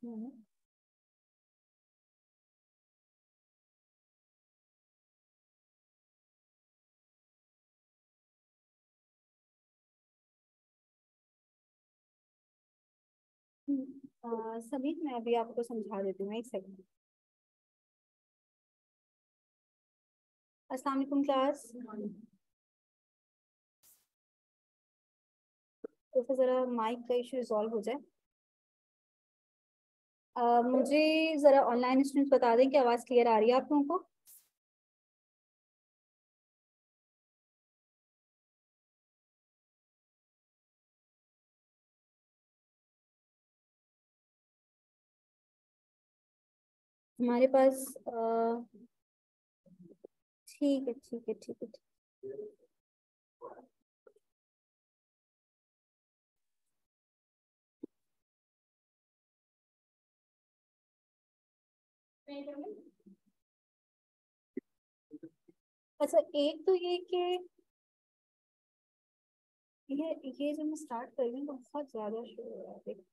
Just a minute. Sameer, मैं अभी आपको समझा देती हूँ, एक सेकंड। अस्सलाम वालेकुम क्लास। तो फिर जरा माइक का इशू रिजॉल्व हो जाए। मुझे जरा ऑनलाइन स्टूडेंट्स बता दें कि आवाज़ क्लियर आ रही है आप लोगों को। हमारे पास ठीक है, ठीक है, ठीक है, अच्छा एक तो ये कि ये जो मैं स्टार्ट कर रही हूँ तो बहुत ज्यादा शोर हो रहा है, देखो।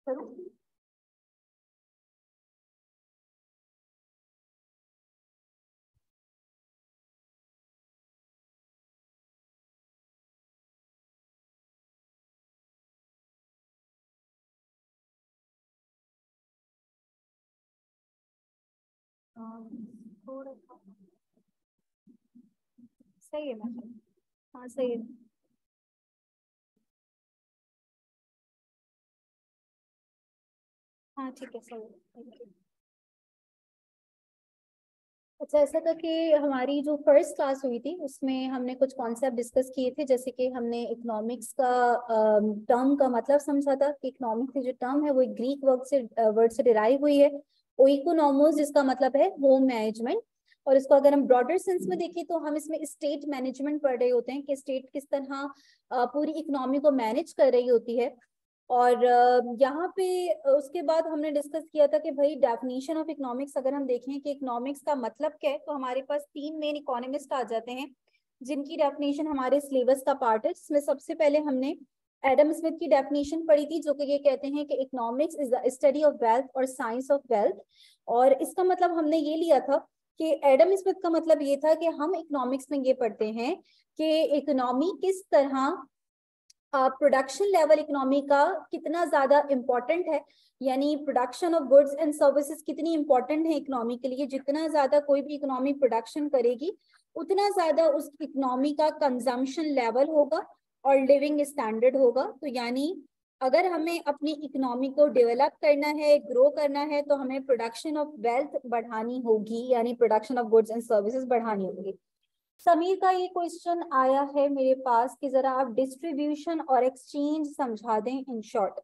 करूँ? थोड़ा सा सही है मैम। हाँ सही है। हाँ ठीक है, सही है, थैंक यू। अच्छा, ऐसा था कि हमारी जो फर्स्ट क्लास हुई थी उसमें हमने कुछ कॉन्सेप्ट डिस्कस किए थे, जैसे कि हमने इकोनॉमिक्स का टर्म का मतलब समझा था कि इकोनॉमिक्स की जो टर्म है वो एक ग्रीक वर्ड से डिराइव हुई है, ओइकोनोमोस, जिसका मतलब है होम मैनेजमेंट। और इसको अगर हम ब्रॉडर सेंस में देखें तो हम इसमें स्टेट मैनेजमेंट पढ़ रहे होते हैं कि स्टेट किस तरह पूरी इकोनॉमी को मैनेज कर रही होती है। और यहाँ पे उसके बाद हमने डिस्कस किया था कि भाई डेफिनेशन ऑफ इकोनॉमिक्स अगर हम देखें कि इकोनॉमिक्स का मतलब क्या है, तो हमारे पास तीन मेन इकोनॉमिस्ट आ जाते हैं जिनकी डेफिनेशन हमारे सिलेबस का पार्ट है, जिसमें सबसे पहले हमने एडम स्मिथ की डेफिनेशन पढ़ी थी, जो कि ये कहते हैं कि economics is the study of wealth और साइंस ऑफ वेल्थ। और इसका मतलब हमने ये लिया था कि एडम स्मिथ का मतलब ये था कि हम इकोनॉमिक्स में ये पढ़ते हैं कि इकोनॉमी किस तरह प्रोडक्शन लेवल इकोनॉमी का कितना ज्यादा इम्पोर्टेंट है, यानी production of goods and services कितनी इंपॉर्टेंट है इकोनॉमी के लिए। जितना ज्यादा कोई भी इकोनॉमी प्रोडक्शन करेगी उतना ज्यादा उस इकोनॉमी का कंजम्पशन लेवल होगा और लिविंग स्टैंडर्ड होगा। तो यानी अगर हमें अपनी इकोनॉमी को डेवलप करना है, ग्रो करना है, तो हमें प्रोडक्शन ऑफ वेल्थ बढ़ानी होगी, यानी production of goods and services बढ़ानी होगी। समीर का ये क्वेश्चन आया है मेरे पास कि जरा आप डिस्ट्रीब्यूशन और एक्सचेंज समझा दें इन शॉर्ट।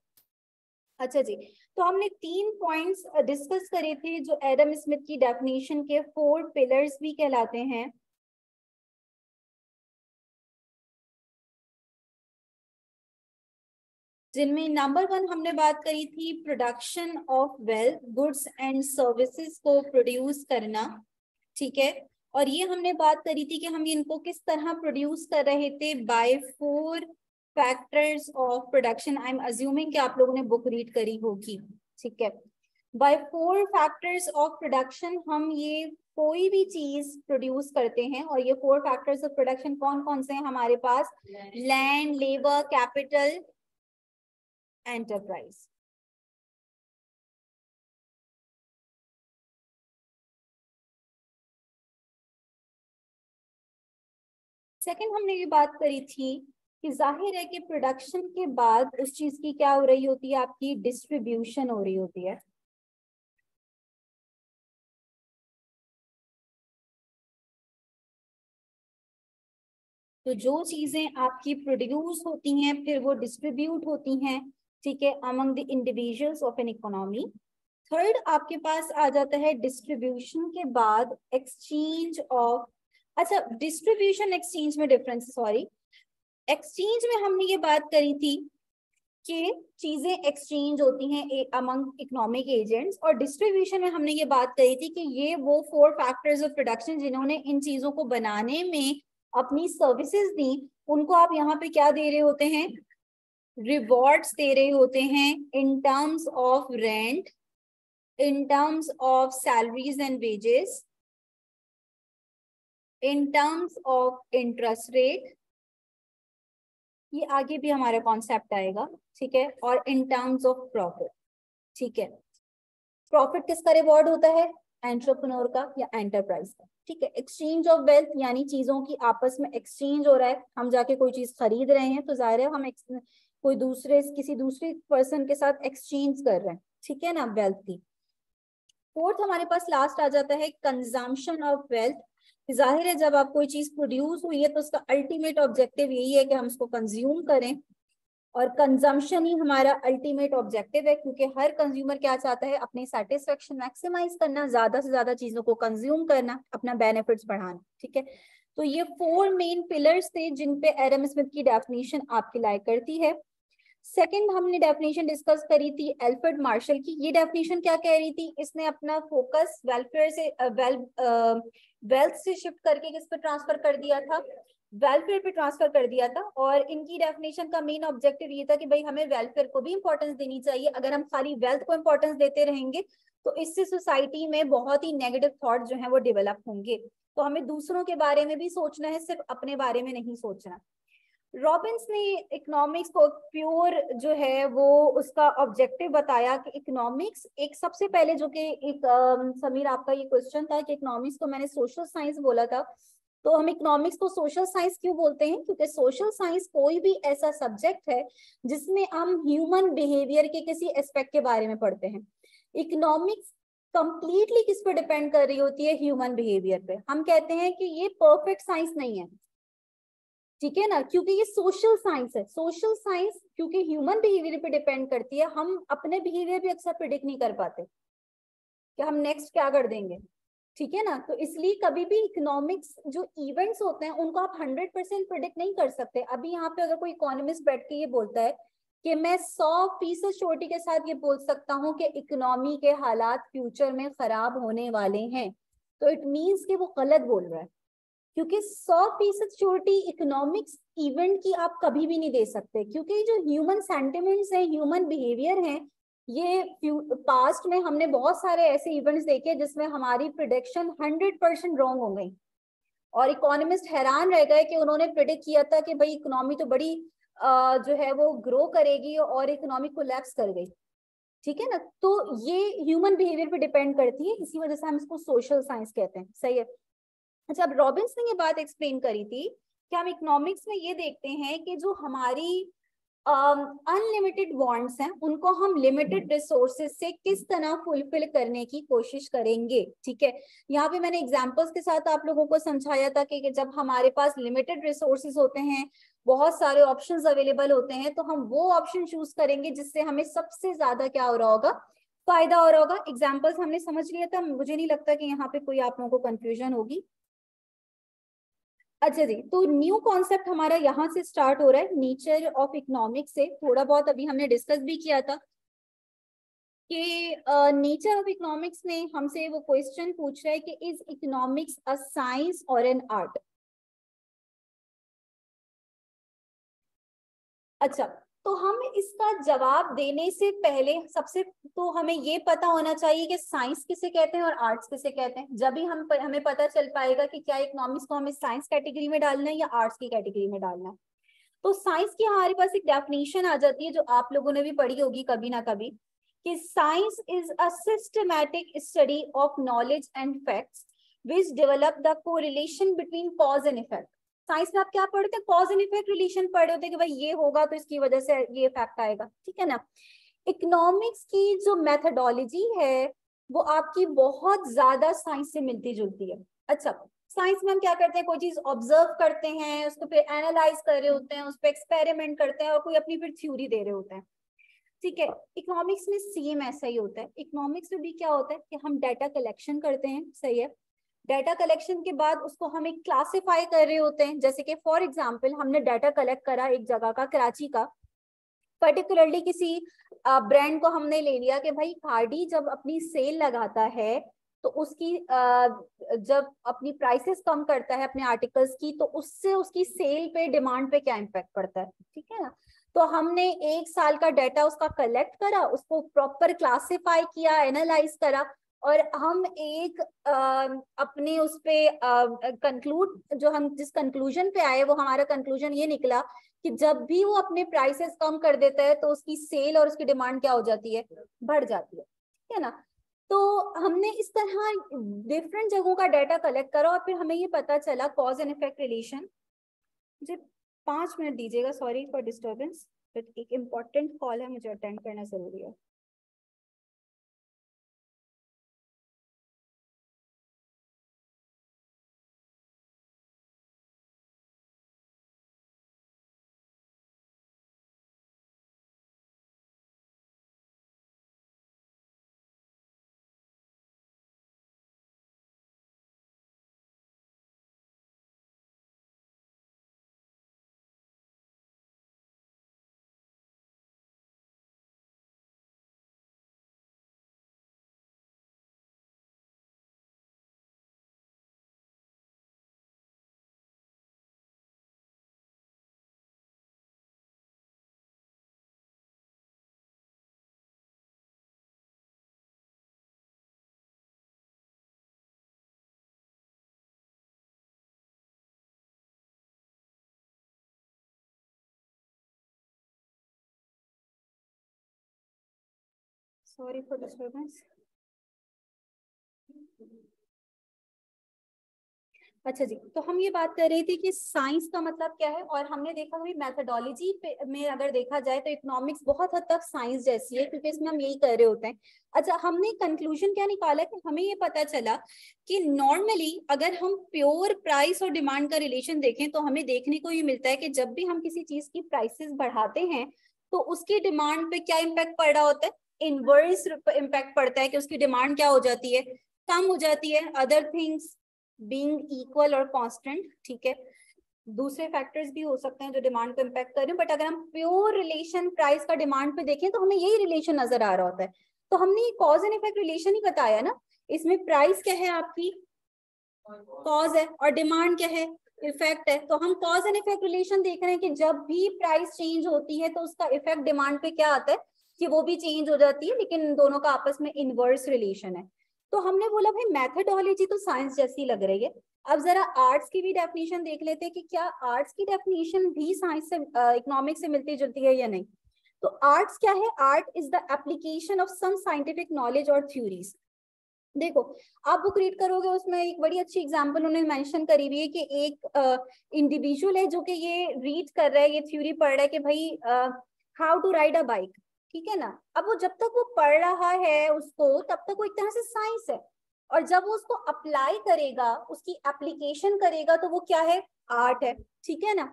अच्छा जी, तो हमने तीन पॉइंट्स डिस्कस करे थे जो एडम स्मिथ की डेफिनेशन के फोर पिलर्स भी कहलाते हैं। जिनमें नंबर वन हमने बात करी थी production of wealth, goods and services को प्रोड्यूस करना, ठीक है। और ये हमने बात करी थी कि हम इनको किस तरह प्रोड्यूस कर रहे थे, by four factors of production. I am assuming कि आप लोगों ने बुक रीड करी होगी, ठीक है। By four factors of production हम ये कोई भी चीज प्रोड्यूस करते हैं, और ये फोर फैक्टर्स ऑफ प्रोडक्शन कौन कौन से हैं हमारे पास? Land, labour, capital, enterprise. Second हमने ये बात करी थी कि जाहिर है कि प्रोडक्शन के बाद उस चीज की क्या हो रही होती है, आपकी डिस्ट्रीब्यूशन हो रही होती है। तो जो चीजें आपकी प्रोड्यूस होती हैं फिर वो डिस्ट्रीब्यूट होती हैं, ठीक है, among the individuals of an economy. Third आपके पास आ जाता है डिस्ट्रीब्यूशन के बाद एक्सचेंज ऑफ, अच्छा डिस्ट्रीब्यूशन एक्सचेंज में डिफरेंस, सॉरी, एक्सचेंज में हमने ये बात करी थी कि चीजें एक्सचेंज होती हैं अमंग इकोनॉमिक एजेंट्स, और डिस्ट्रीब्यूशन में हमने ये बात करी थी कि ये वो 4 फैक्टर्स ऑफ प्रोडक्शन जिन्होंने इन चीजों को बनाने में अपनी सर्विसेज दी, उनको आप यहाँ पे क्या दे रहे होते हैं, रिवॉर्ड्स दे रहे होते हैं in terms of rent, in terms of salaries and wages, in terms of interest rate, ये आगे भी हमारा कॉन्सेप्ट आएगा, ठीक है, और इन टर्म्स ऑफ प्रॉफिट, ठीक है। प्रॉफिट किसका रिवॉर्ड होता है, एंटरप्रेन्योर का या एंटरप्राइज का, ठीक है। एक्सचेंज ऑफ वेल्थ यानी चीजों की आपस में एक्सचेंज हो रहा है, हम जाके कोई चीज खरीद रहे हैं तो जाहिर है हम कोई दूसरे किसी दूसरे पर्सन के साथ एक्सचेंज कर रहे हैं, ठीक है ना, वेल्थ की। फोर्थ हमारे पास लास्ट आ जाता है कंजम्पशन ऑफ वेल्थ। जाहिर है जब आप कोई चीज प्रोड्यूस हुई है तो उसका अल्टीमेट ऑब्जेक्टिव यही है कि हम उसको कंज्यूम करें, और कंजम्पशन ही हमारा अल्टीमेट ऑब्जेक्टिव है, क्योंकि हर कंज्यूमर क्या चाहता है, अपनी सेटिस्फेक्शन मैक्सिमाइज करना, ज्यादा से ज्यादा चीजों को कंज्यूम करना, अपना बेनिफिट्स बढ़ाना, ठीक है। तो ये 4 मेन पिलर्स थे जिन पे एडम स्मिथ की डेफिनेशन आपकी लाई करती है। सेकंड हमने डेफिनेशन डिस्कस करी थी एल्फ्रेड मार्शल की। ये डेफिनेशन क्या कह रही थी, इसने अपना फोकस वेलफेयर से वेल्थ से शिफ्ट करके किस पे ट्रांसफर कर दिया था, वेलफेयर पे ट्रांसफर कर दिया था। और इनकी डेफिनेशन का मेन ऑब्जेक्टिव ये था कि भाई हमें वेलफेयर को भी इंपॉर्टेंस देनी चाहिए। अगर हम खाली वेल्थ को इंपॉर्टेंस देते रहेंगे तो इससे सोसाइटी में बहुत ही नेगेटिव थॉट जो है वो डेवलप होंगे। तो हमें दूसरों के बारे में भी सोचना है, सिर्फ अपने बारे में नहीं सोचना। रॉबिन्स ने इकोनॉमिक्स को प्योर जो है वो उसका ऑब्जेक्टिव बताया कि इकोनॉमिक्स एक सबसे पहले जो कि एक समीर आपका ये क्वेश्चन था कि इकोनॉमिक्स को मैंने सोशल साइंस बोला था, तो हम इकोनॉमिक्स को सोशल साइंस क्यों बोलते हैं, क्योंकि सोशल साइंस कोई भी ऐसा सब्जेक्ट है जिसमें हम ह्यूमन बिहेवियर के किसी एस्पेक्ट के बारे में पढ़ते हैं। इकोनॉमिक्स कंप्लीटली किस पे डिपेंड कर रही होती है, ह्यूमन बिहेवियर पे। हम कहते हैं कि ये परफेक्ट साइंस नहीं है, ठीक है ना, क्योंकि ये सोशल साइंस है। सोशल साइंस क्योंकि ह्यूमन बिहेवियर पे डिपेंड करती है, हम अपने बिहेवियर भी अक्सर प्रिडिक्ट नहीं कर पाते कि हम नेक्स्ट क्या कर देंगे, ठीक है ना। तो इसलिए कभी भी इकोनॉमिक्स जो इवेंट्स होते हैं उनको आप 100% प्रिडिक्ट नहीं कर सकते। अभी यहाँ पे अगर कोई इकोनॉमिस्ट बैठ के ये बोलता है कि मैं 100% श्योरिटी के साथ ये बोल सकता हूँ कि इकोनॉमी के हालात फ्यूचर में खराब होने वाले हैं, तो इट मीन्स कि वो गलत बोल रहा है, क्योंकि 100% श्योरिटी इकोनॉमिक्स इवेंट की आप कभी भी नहीं दे सकते। क्योंकि जो ह्यूमन सेंटिमेंट्स हैं, ह्यूमन बिहेवियर हैं, ये पास्ट में हमने बहुत सारे ऐसे इवेंट्स देखे जिसमें हमारी प्रिडिक्शन 100% रॉन्ग हो गई, और इकोनॉमिस्ट हैरान रह गए कि उन्होंने प्रिडिक्ट किया था कि भाई इकोनॉमी तो बड़ी जो है वो ग्रो करेगी और इकोनॉमी कोलैप्स कर गई, ठीक है ना। तो ये ह्यूमन बिहेवियर पे डिपेंड करती है, इसी वजह से हम इसको सोशल साइंस कहते हैं, सही है। अच्छा, अब रॉबिन्स ने ये बात एक्सप्लेन करी थी कि हम इकोनॉमिक्स में ये देखते हैं कि जो हमारी अनलिमिटेड वांट्स हैं उनको हम लिमिटेड रिसोर्सेज से किस तरह फुलफिल करने की कोशिश करेंगे, ठीक है। यहाँ पे मैंने एग्जांपल्स के साथ आप लोगों को समझाया था कि जब हमारे पास लिमिटेड रिसोर्सेज होते हैं, बहुत सारे ऑप्शंस अवेलेबल होते हैं, तो हम वो ऑप्शन चूज करेंगे जिससे हमें सबसे ज्यादा क्या हो रहा होगा, फायदा हो रहा होगा। एग्जाम्पल्स हमने समझ लिया था, मुझे नहीं लगता कि यहाँ पे कोई आप लोगों को कंफ्यूजन होगी। अच्छा जी, तो न्यू कॉन्सेप्ट हमारा यहाँ से स्टार्ट हो रहा है, नेचर ऑफ इकोनॉमिक्स से। थोड़ा बहुत अभी हमने डिस्कस भी किया था कि नेचर ऑफ इकोनॉमिक्स में हमसे वो क्वेश्चन पूछ रहा है कि इज इकोनॉमिक्स अ साइंस और एन आर्ट। अच्छा, तो हम इसका जवाब देने से पहले सबसे तो हमें ये पता होना चाहिए कि साइंस किसे कहते हैं और आर्ट्स किसे कहते हैं। जब भी हमें पता चल पाएगा कि क्या इकोनॉमिक्स को हमें साइंस कैटेगरी में डालना है या आर्ट्स की कैटेगरी में डालना है। तो साइंस की हमारे पास एक डेफिनेशन आ जाती है जो आप लोगों ने भी पढ़ी होगी कभी ना कभी, कि science is a systematic study of knowledge and facts which develop the correlation between cause and effect. Science में आप क्या पढ़ते हैं, कॉज एंड इफेक्ट रिलेशन पढ़े होते हैं कि भाई ये होगा तो इसकी वजह से ये इफेक्ट आएगा, ठीक है ना। इकोनॉमिक्स की जो मेथडोलॉजी है वो आपकी बहुत ज्यादा साइंस से मिलती जुलती है। अच्छा, साइंस में हम क्या करते हैं, कोई चीज ऑब्जर्व करते हैं, उसको फिर एनालाइज कर रहे होते हैं, उस पर एक्सपेरिमेंट करते हैं और कोई अपनी फिर थ्योरी दे रहे होते हैं, ठीक है। इकोनॉमिक्स में सेम ऐसा ही होता है। इकोनॉमिक्स में भी क्या होता है कि हम डाटा कलेक्शन करते हैं, सही है, डाटा कलेक्शन के बाद उसको हम एक क्लासिफाई कर रहे होते हैं, जैसे कि फॉर एग्जांपल हमने डाटा कलेक्ट करा एक जगह का, कराची का, पर्टिकुलरली किसी ब्रांड को हमने ले लिया कि भाई खादी जब अपनी सेल लगाता है तो उसकी जब अपनी प्राइसेस कम करता है अपने आर्टिकल्स की, तो उससे उसकी सेल पे, डिमांड पे क्या इम्पैक्ट पड़ता है, ठीक है ना। तो हमने एक साल का डाटा उसका कलेक्ट करा, उसको प्रॉपर क्लासिफाई किया, एनालाइज करा, और हम एक अपने उस पे कंक्लूड, जो हम जिस कंक्लूजन पे आए वो हमारा कंक्लूजन ये निकला कि जब भी वो अपने प्राइसेस कम कर देता है तो उसकी सेल और उसकी डिमांड क्या हो जाती है, बढ़ जाती है, ठीक है ना। तो हमने इस तरह डिफरेंट जगहों का डाटा कलेक्ट करा और फिर हमें ये पता चला कॉज एंड इफेक्ट रिलेशन। मुझे 5 मिनट दीजिएगा, सॉरी फॉर डिस्टर्बेंस, बट एक इम्पॉर्टेंट कॉल है, मुझे अटेंड करना जरूरी है। Sorry for disturbance. अच्छा जी, तो हम ये बात कर रहे थे कि साइंस का मतलब क्या है, और हमने देखा कि मैथडोलॉजी में अगर देखा जाए तो इकोनॉमिक्स बहुत हद तक साइंस जैसी है, क्योंकि इसमें हम यही कर रहे होते हैं। अच्छा, हमने कंक्लूजन क्या निकाला कि हमें ये पता चला कि नॉर्मली अगर हम प्योर प्राइस और डिमांड का रिलेशन देखें तो हमें देखने को ये मिलता है कि जब भी हम किसी चीज की प्राइसेस बढ़ाते हैं तो उसकी डिमांड पे क्या इम्पैक्ट पड़ रहा होता है, इनवर्स इम्पैक्ट पड़ता है, कि उसकी डिमांड क्या हो जाती है, कम हो जाती है, अदर थिंग्स बीइंग इक्वल और कांस्टेंट, ठीक है। दूसरे फैक्टर्स भी हो सकते हैं जो डिमांड को इम्पैक्ट कर रहे हैं, बट अगर हम प्योर रिलेशन प्राइस का डिमांड पे देखें तो हमें यही रिलेशन नजर आ रहा होता है। तो हमने ये कॉज एंड इफेक्ट रिलेशन ही बताया ना, इसमें प्राइस क्या है आपकी, कॉज है, और डिमांड क्या है, इफेक्ट है। तो हम कॉज एंड इफेक्ट रिलेशन देख रहे हैं कि जब भी प्राइस चेंज होती है तो उसका इफेक्ट डिमांड पे क्या आता है, कि वो भी चेंज हो जाती है, लेकिन दोनों का आपस में इनवर्स रिलेशन है। तो हमने बोला भाई मैथडोलॉजी तो साइंस जैसी लग रही है, अब जरा आर्ट्स की भी डेफिनेशन देख लेते हैं कि क्या आर्ट्स की डेफिनेशन भी साइंस से, इकोनॉमिक्स से मिलती जुलती है या नहीं। तो आर्ट्स क्या है, art is the application of some scientific knowledge और थ्योरीज। देखो, आप बुक रीड करोगे उसमें एक बड़ी अच्छी एग्जांपल उन्होंने मेंशन करी हुई है कि एक इंडिविजुअल है जो कि ये रीड कर रहा है, ये थ्योरी पढ़ रहा है कि भाई how to ride a bike, ठीक है ना। अब वो जब तक वो पढ़ रहा है उसको, तब तक वो एक तरह से साइंस है, और जब वो उसको अप्लाई करेगा, उसकी एप्लीकेशन करेगा, तो वो क्या है, आर्ट है, ठीक है ना।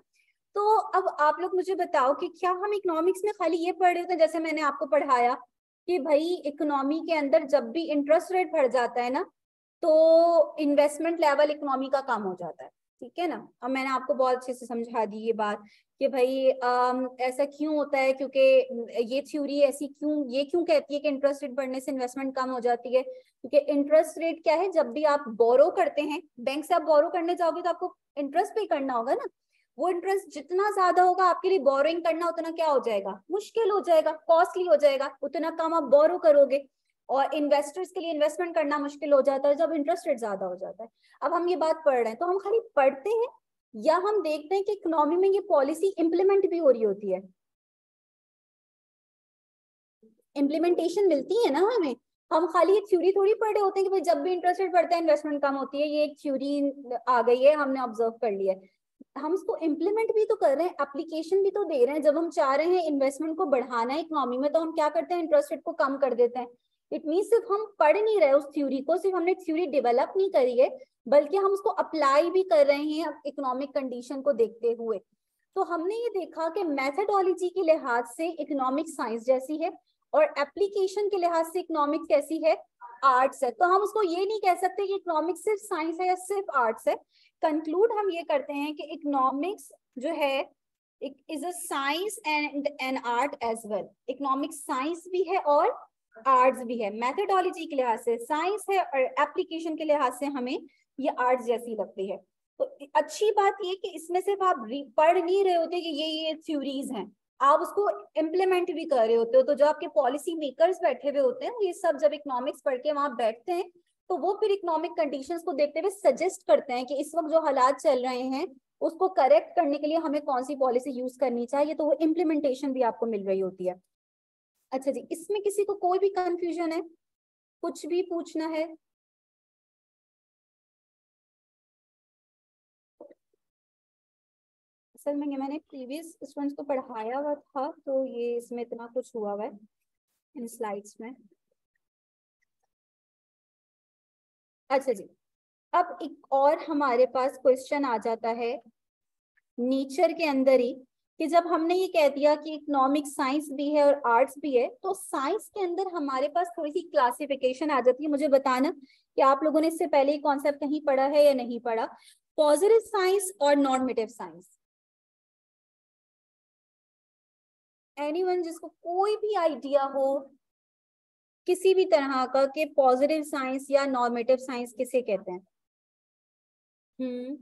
तो अब आप लोग मुझे बताओ कि क्या हम इकोनॉमिक्स में खाली ये पढ़ रहे होते हैं, जैसे मैंने आपको पढ़ाया कि भाई इकोनॉमी के अंदर जब भी इंटरेस्ट रेट बढ़ जाता है ना, तो इन्वेस्टमेंट लेवल इकोनॉमी का कम हो जाता है, ठीक है ना। अब मैंने आपको बहुत अच्छे से समझा दी ये बात कि भाई ऐसा क्यों होता है, क्योंकि ये थ्योरी ऐसी क्यों, ये क्यों कहती है कि इंटरेस्ट रेट बढ़ने से इन्वेस्टमेंट कम हो जाती है, क्योंकि इंटरेस्ट रेट क्या है, जब भी आप बोरो करते हैं, बैंक से आप बोरो करने जाओगे तो आपको इंटरेस्ट पे करना होगा ना। वो इंटरेस्ट जितना ज्यादा होगा आपके लिए बोरोइंग करना उतना क्या हो जाएगा, मुश्किल हो जाएगा, कॉस्टली हो जाएगा, उतना कम आप बोरो करोगे, और इन्वेस्टर्स के लिए इन्वेस्टमेंट करना मुश्किल हो जाता है जब इंटरेस्ट रेट ज्यादा हो जाता है। अब हम ये बात पढ़ रहे हैं तो हम खाली पढ़ते हैं या हम देखते हैं कि इकोनॉमी में ये पॉलिसी इंप्लीमेंट भी हो रही होती है, इम्प्लीमेंटेशन मिलती है ना हमें। हम खाली एक थ्योरी थोड़ी पढ़ रहे होते हैं कि भाई जब भी इंटरेस्ट रेट बढ़ता है इन्वेस्टमेंट कम होती है, ये एक थ्योरी आ गई है, हमने ऑब्जर्व कर लिया है। हम इसको इम्प्लीमेंट भी तो कर रहे हैं, एप्लीकेशन भी तो दे रहे हैं। जब हम चाह रहे हैं इन्वेस्टमेंट को बढ़ाना है इकोनॉमी में, तो हम क्या करते हैं, इंटरेस्ट रेट को कम कर देते हैं। इट मीन सिर्फ हम पढ़ नहीं रहे उस थ्योरी को, सिर्फ हमने थ्योरी डेवलप नहीं करी है, बल्कि हम उसको अप्लाई भी कर रहे हैं इकोनॉमिक कंडीशन को देखते हुए। तो हमने ये देखा कि मैथडोलॉजी के लिहाज से इकोनॉमिक साइंस जैसी है, और एप्लीकेशन के लिहाज से इकोनॉमिक्स कैसी है, आर्ट्स है, तो हम उसको ये नहीं कह सकते कि इकोनॉमिक्स सिर्फ साइंस है या सिर्फ आर्ट्स है। कंक्लूड हम ये करते हैं कि इकोनॉमिक्स जो है is a science and an art as well. Economics science भी है और आर्ट्स भी है। मेथोडोलॉजी के लिहाज से साइंस है और एप्लीकेशन के लिहाज से हमें ये आर्ट्स जैसी लगती है। तो अच्छी बात ये कि इसमें सिर्फ आप पढ़ नहीं रहे होते कि ये थ्योरीज हैं, आप उसको इम्प्लीमेंट भी कर रहे होते हो। तो जो आपके पॉलिसी मेकर्स बैठे हुए होते हैं ये सब जब इकोनॉमिक्स पढ़ के वहां बैठते हैं तो वो फिर इकोनॉमिक कंडीशंस को देखते हुए सजेस्ट करते हैं कि इस वक्त जो हालात चल रहे हैं उसको करेक्ट करने के लिए हमें कौन सी पॉलिसी यूज करनी चाहिए, तो वो इम्प्लीमेंटेशन भी आपको मिल रही होती है। अच्छा जी, इसमें किसी को कोई भी कंफ्यूजन है, कुछ भी पूछना है? असल में मैंने प्रीवियस स्टूडेंट्स को पढ़ाया हुआ था तो ये इसमें इतना कुछ हुआ हुआ है इन स्लाइड्स में। अच्छा जी, अब एक और हमारे पास क्वेश्चन आ जाता है नेचर के अंदर ही कि जब हमने ये कह दिया कि इकोनॉमिक साइंस भी है और आर्ट्स भी है, तो साइंस के अंदर हमारे पास थोड़ी सी क्लासिफिकेशन आ जाती है। मुझे बताना कि आप लोगों ने इससे पहले ये कॉन्सेप्ट कहीं पढ़ा है या नहीं पढ़ा, पॉजिटिव साइंस और नॉर्मेटिव साइंस। एनीवन जिसको कोई भी आइडिया हो किसी भी तरह का कि पॉजिटिव साइंस या नॉर्मेटिव साइंस किसे कहते हैं? हम्म,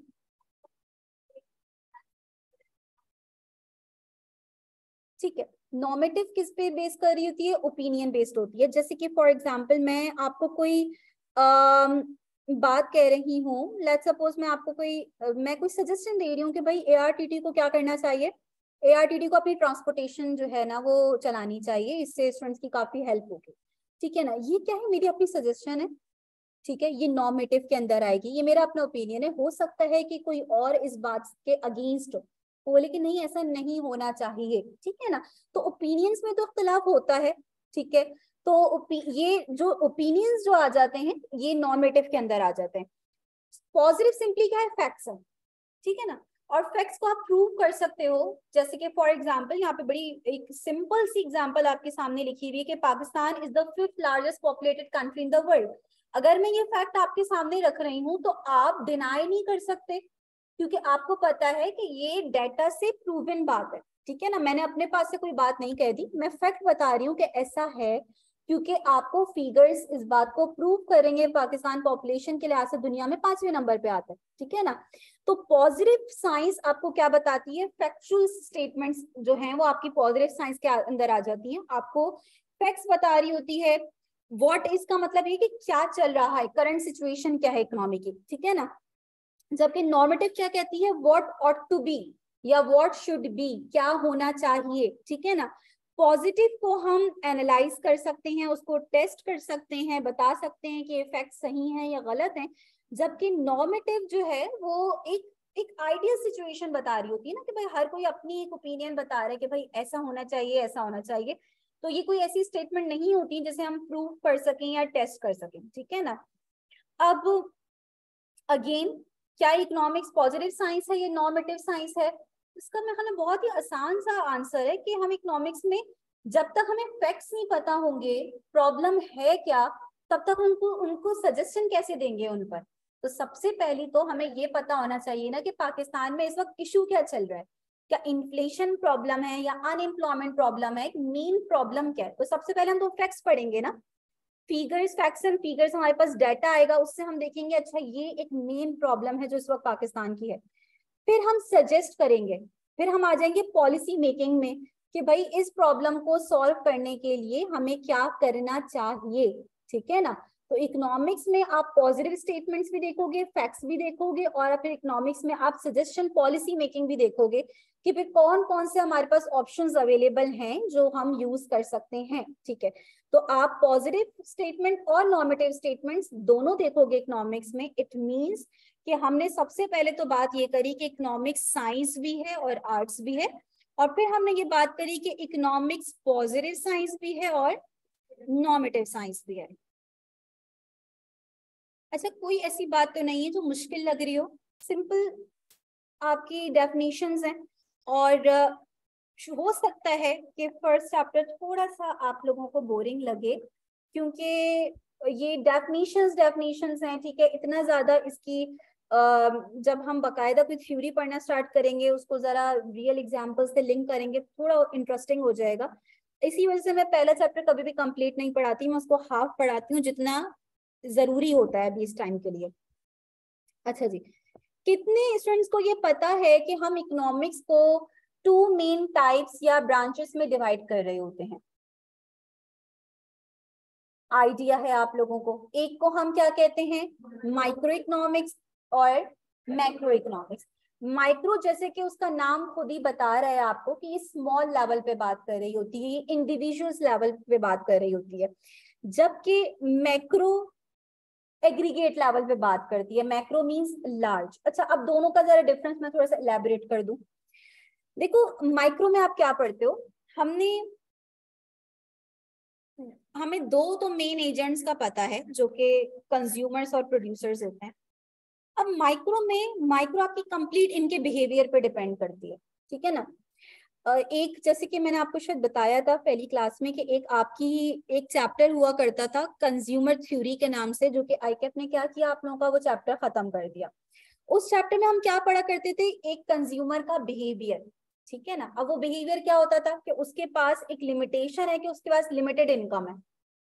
ठीक है। नॉर्मेटिव किस पे बेस कर रही होती है? ओपिनियन बेस्ड होती है। जैसे कि फॉर एग्जांपल मैं आपको कोई बात कह रही हूँ, लेट्स सपोज मैं आपको मैं कोई सजेशन दे रही हूँ कि भाई एआरटीटी को क्या करना चाहिए, एआरटीटी को अपनी ट्रांसपोर्टेशन जो है ना वो चलानी चाहिए, इससे स्टूडेंट्स की काफी हेल्प होगी। ठीक है ना, ये क्या है, मेरी अपनी सजेशन है। ठीक है, ये नॉर्मेटिव के अंदर आएगी, ये मेरा अपना ओपिनियन है। हो सकता है कि कोई और इस बात के अगेंस्ट हो, बोले कि नहीं ऐसा नहीं होना चाहिए। ठीक है ना, तो ओपिनियंस में तो इख्तलाफ होता है। ठीक है, तो ये जो ओपिनियंस जो आ जाते हैं ये नॉर्मेटिव के अंदर आ जाते हैं। पॉजिटिव सिंपली क्या है, फैक्ट्स है। ठीक है ना, और फैक्ट्स को आप प्रूव कर सकते हो। जैसे कि फॉर एग्जांपल यहाँ पे बड़ी एक सिंपल सी एग्जांपल आपके सामने लिखी हुई है कि Pakistan is the 5th largest populated country in the world. अगर मैं ये फैक्ट आपके सामने रख रही हूँ तो आप डिनाई नहीं कर सकते, क्योंकि आपको पता है कि ये डेटा से प्रूवन बात है। ठीक है ना, मैंने अपने पास से कोई बात नहीं कह दी, मैं फैक्ट बता रही हूँ कि ऐसा है, क्योंकि आपको फिगर्स इस बात को प्रूव करेंगे। पाकिस्तान पॉपुलेशन के लिहाज से दुनिया में 5वें नंबर पे आता है। ठीक है ना, तो पॉजिटिव साइंस आपको क्या बताती है, फैक्चुअल स्टेटमेंट्स जो हैं वो आपकी पॉजिटिव साइंस के अंदर आ जाती हैं। आपको फैक्ट्स बता रही होती है। व्हाट इसका मतलब है कि क्या चल रहा है, करंट सिचुएशन क्या है इकोनॉमी की। ठीक है ना, जबकि नॉर्मेटिव क्या कहती है, व्हाट ऑट टू बी या व्हाट शुड बी, क्या होना चाहिए। ठीक है ना, पॉजिटिव को हम एनालाइज कर सकते हैं, उसको टेस्ट कर सकते हैं, बता सकते हैं कि ये फैक्ट सही हैं या गलत हैं। जबकि नॉर्मेटिव जो है वो एक आइडियल सिचुएशन बता रही होती है ना, कि भाई हर कोई अपनी एक ओपिनियन बता रहे हैं कि भाई ऐसा होना चाहिए ऐसा होना चाहिए। तो ये कोई ऐसी स्टेटमेंट नहीं होती जिसे हम प्रूव कर सकें या टेस्ट कर सकें। ठीक है ना, अब अगेन क्या इकोनॉमिक्स पॉजिटिव साइंस है या नॉर्मेटिव साइंस है? इसका मैं हमें बहुत ही आसान सा आंसर है कि हम इकोनॉमिक्स में जब तक हमें फैक्ट्स नहीं पता होंगे प्रॉब्लम है क्या, तब तक उनको उनको सजेशन कैसे देंगे उन पर। तो सबसे पहली तो हमें ये पता होना चाहिए ना कि पाकिस्तान में इस वक्त इशू क्या चल रहा है, क्या इन्फ्लेशन प्रॉब्लम है या अनएम्प्लॉयमेंट प्रॉब्लम है, मेन प्रॉब्लम क्या है। तो सबसे पहले हम तो फैक्ट्स पढ़ेंगे ना, फिगर्स, फैक्ट्स एंड फिगर्स, हमारे पास डाटा आएगा, उससे हम देखेंगे अच्छा ये एक मेन प्रॉब्लम है जो इस वक्त पाकिस्तान की है। फिर हम सजेस्ट करेंगे, फिर हम आ जाएंगे पॉलिसी मेकिंग में कि भाई इस प्रॉब्लम को सॉल्व करने के लिए हमें क्या करना चाहिए। ठीक है ना, तो इकोनॉमिक्स में आप पॉजिटिव स्टेटमेंट्स भी देखोगे, फैक्ट्स भी देखोगे, और फिर इकोनॉमिक्स में आप सजेशन पॉलिसी मेकिंग भी देखोगे कि फिर कौन कौन से हमारे पास ऑप्शंस अवेलेबल हैं जो हम यूज कर सकते हैं। ठीक है, तो आप पॉजिटिव स्टेटमेंट और नॉर्मेटिव स्टेटमेंट्स दोनों देखोगे इकोनॉमिक्स में। इट मींस कि हमने सबसे पहले तो बात ये करी कि इकोनॉमिक्स साइंस भी है और आर्ट्स भी है, और फिर हमने ये बात करी कि इकोनॉमिक्स पॉजिटिव साइंस भी है और नॉर्मेटिव साइंस भी है। अच्छा, कोई ऐसी बात तो नहीं है जो मुश्किल लग रही हो, सिंपल आपकी डेफिनेशंस हैं। और हो सकता है कि फर्स्ट चैप्टर थोड़ा सा आप लोगों को बोरिंग लगे, क्योंकि ये डेफिनेशंस हैं, ठीक है। इतना ज्यादा इसकी जब हम बकायदा कोई थ्योरी पढ़ना स्टार्ट करेंगे, उसको जरा रियल एग्जांपल्स से लिंक करेंगे, थोड़ा इंटरेस्टिंग हो जाएगा। इसी वजह से मैं पहला चैप्टर कभी भी कंप्लीट नहीं पढ़ाती, मैं उसको हाफ पढ़ाती हूँ, जितना जरूरी होता है अभी इस टाइम के लिए। अच्छा जी, कितने स्टूडेंट्स को ये पता है कि हम इकोनॉमिक्स को 2 मेन टाइप्स या ब्रांचेस में डिवाइड कर रहे होते हैं? आइडिया है आप लोगों को? एक को हम क्या कहते हैं, माइक्रो इकोनॉमिक्स और मैक्रो इकोनॉमिक्स। माइक्रो जैसे कि उसका नाम खुद ही बता रहा है आपको कि ये स्मॉल लेवल पे बात कर रही होती है, ये इंडिविजुअल्स लेवल पे बात कर रही होती है, जबकि मैक्रो एग्रीगेट लेवल पे बात करती है। Macro means large. अच्छा, अब दोनों का जरा डिफरेंस मैं थोड़ा सा एलैबोरेट कर दूं। देखो, माइक्रो में आप क्या पढ़ते हो, हमें दो तो मेन एजेंट्स का पता है जो कि कंज्यूमर्स और प्रोड्यूसर्स होते हैं। अब माइक्रो आपकी कंप्लीट इनके बिहेवियर पे डिपेंड करती है, ठीक है ना। एक जैसे कि मैंने आपको शायद बताया था पहली क्लास में कि एक चैप्टर हुआ करता था कंज्यूमर थ्योरी के नाम से, जो कि आईकेएफ ने क्या किया, आप लोगों का वो चैप्टर खत्म कर दिया। उस चैप्टर में हम क्या पढ़ा करते थे, एक कंज्यूमर का बिहेवियर, ठीक है ना। अब वो बिहेवियर क्या होता था कि उसके पास एक लिमिटेशन है कि उसके पास लिमिटेड इनकम है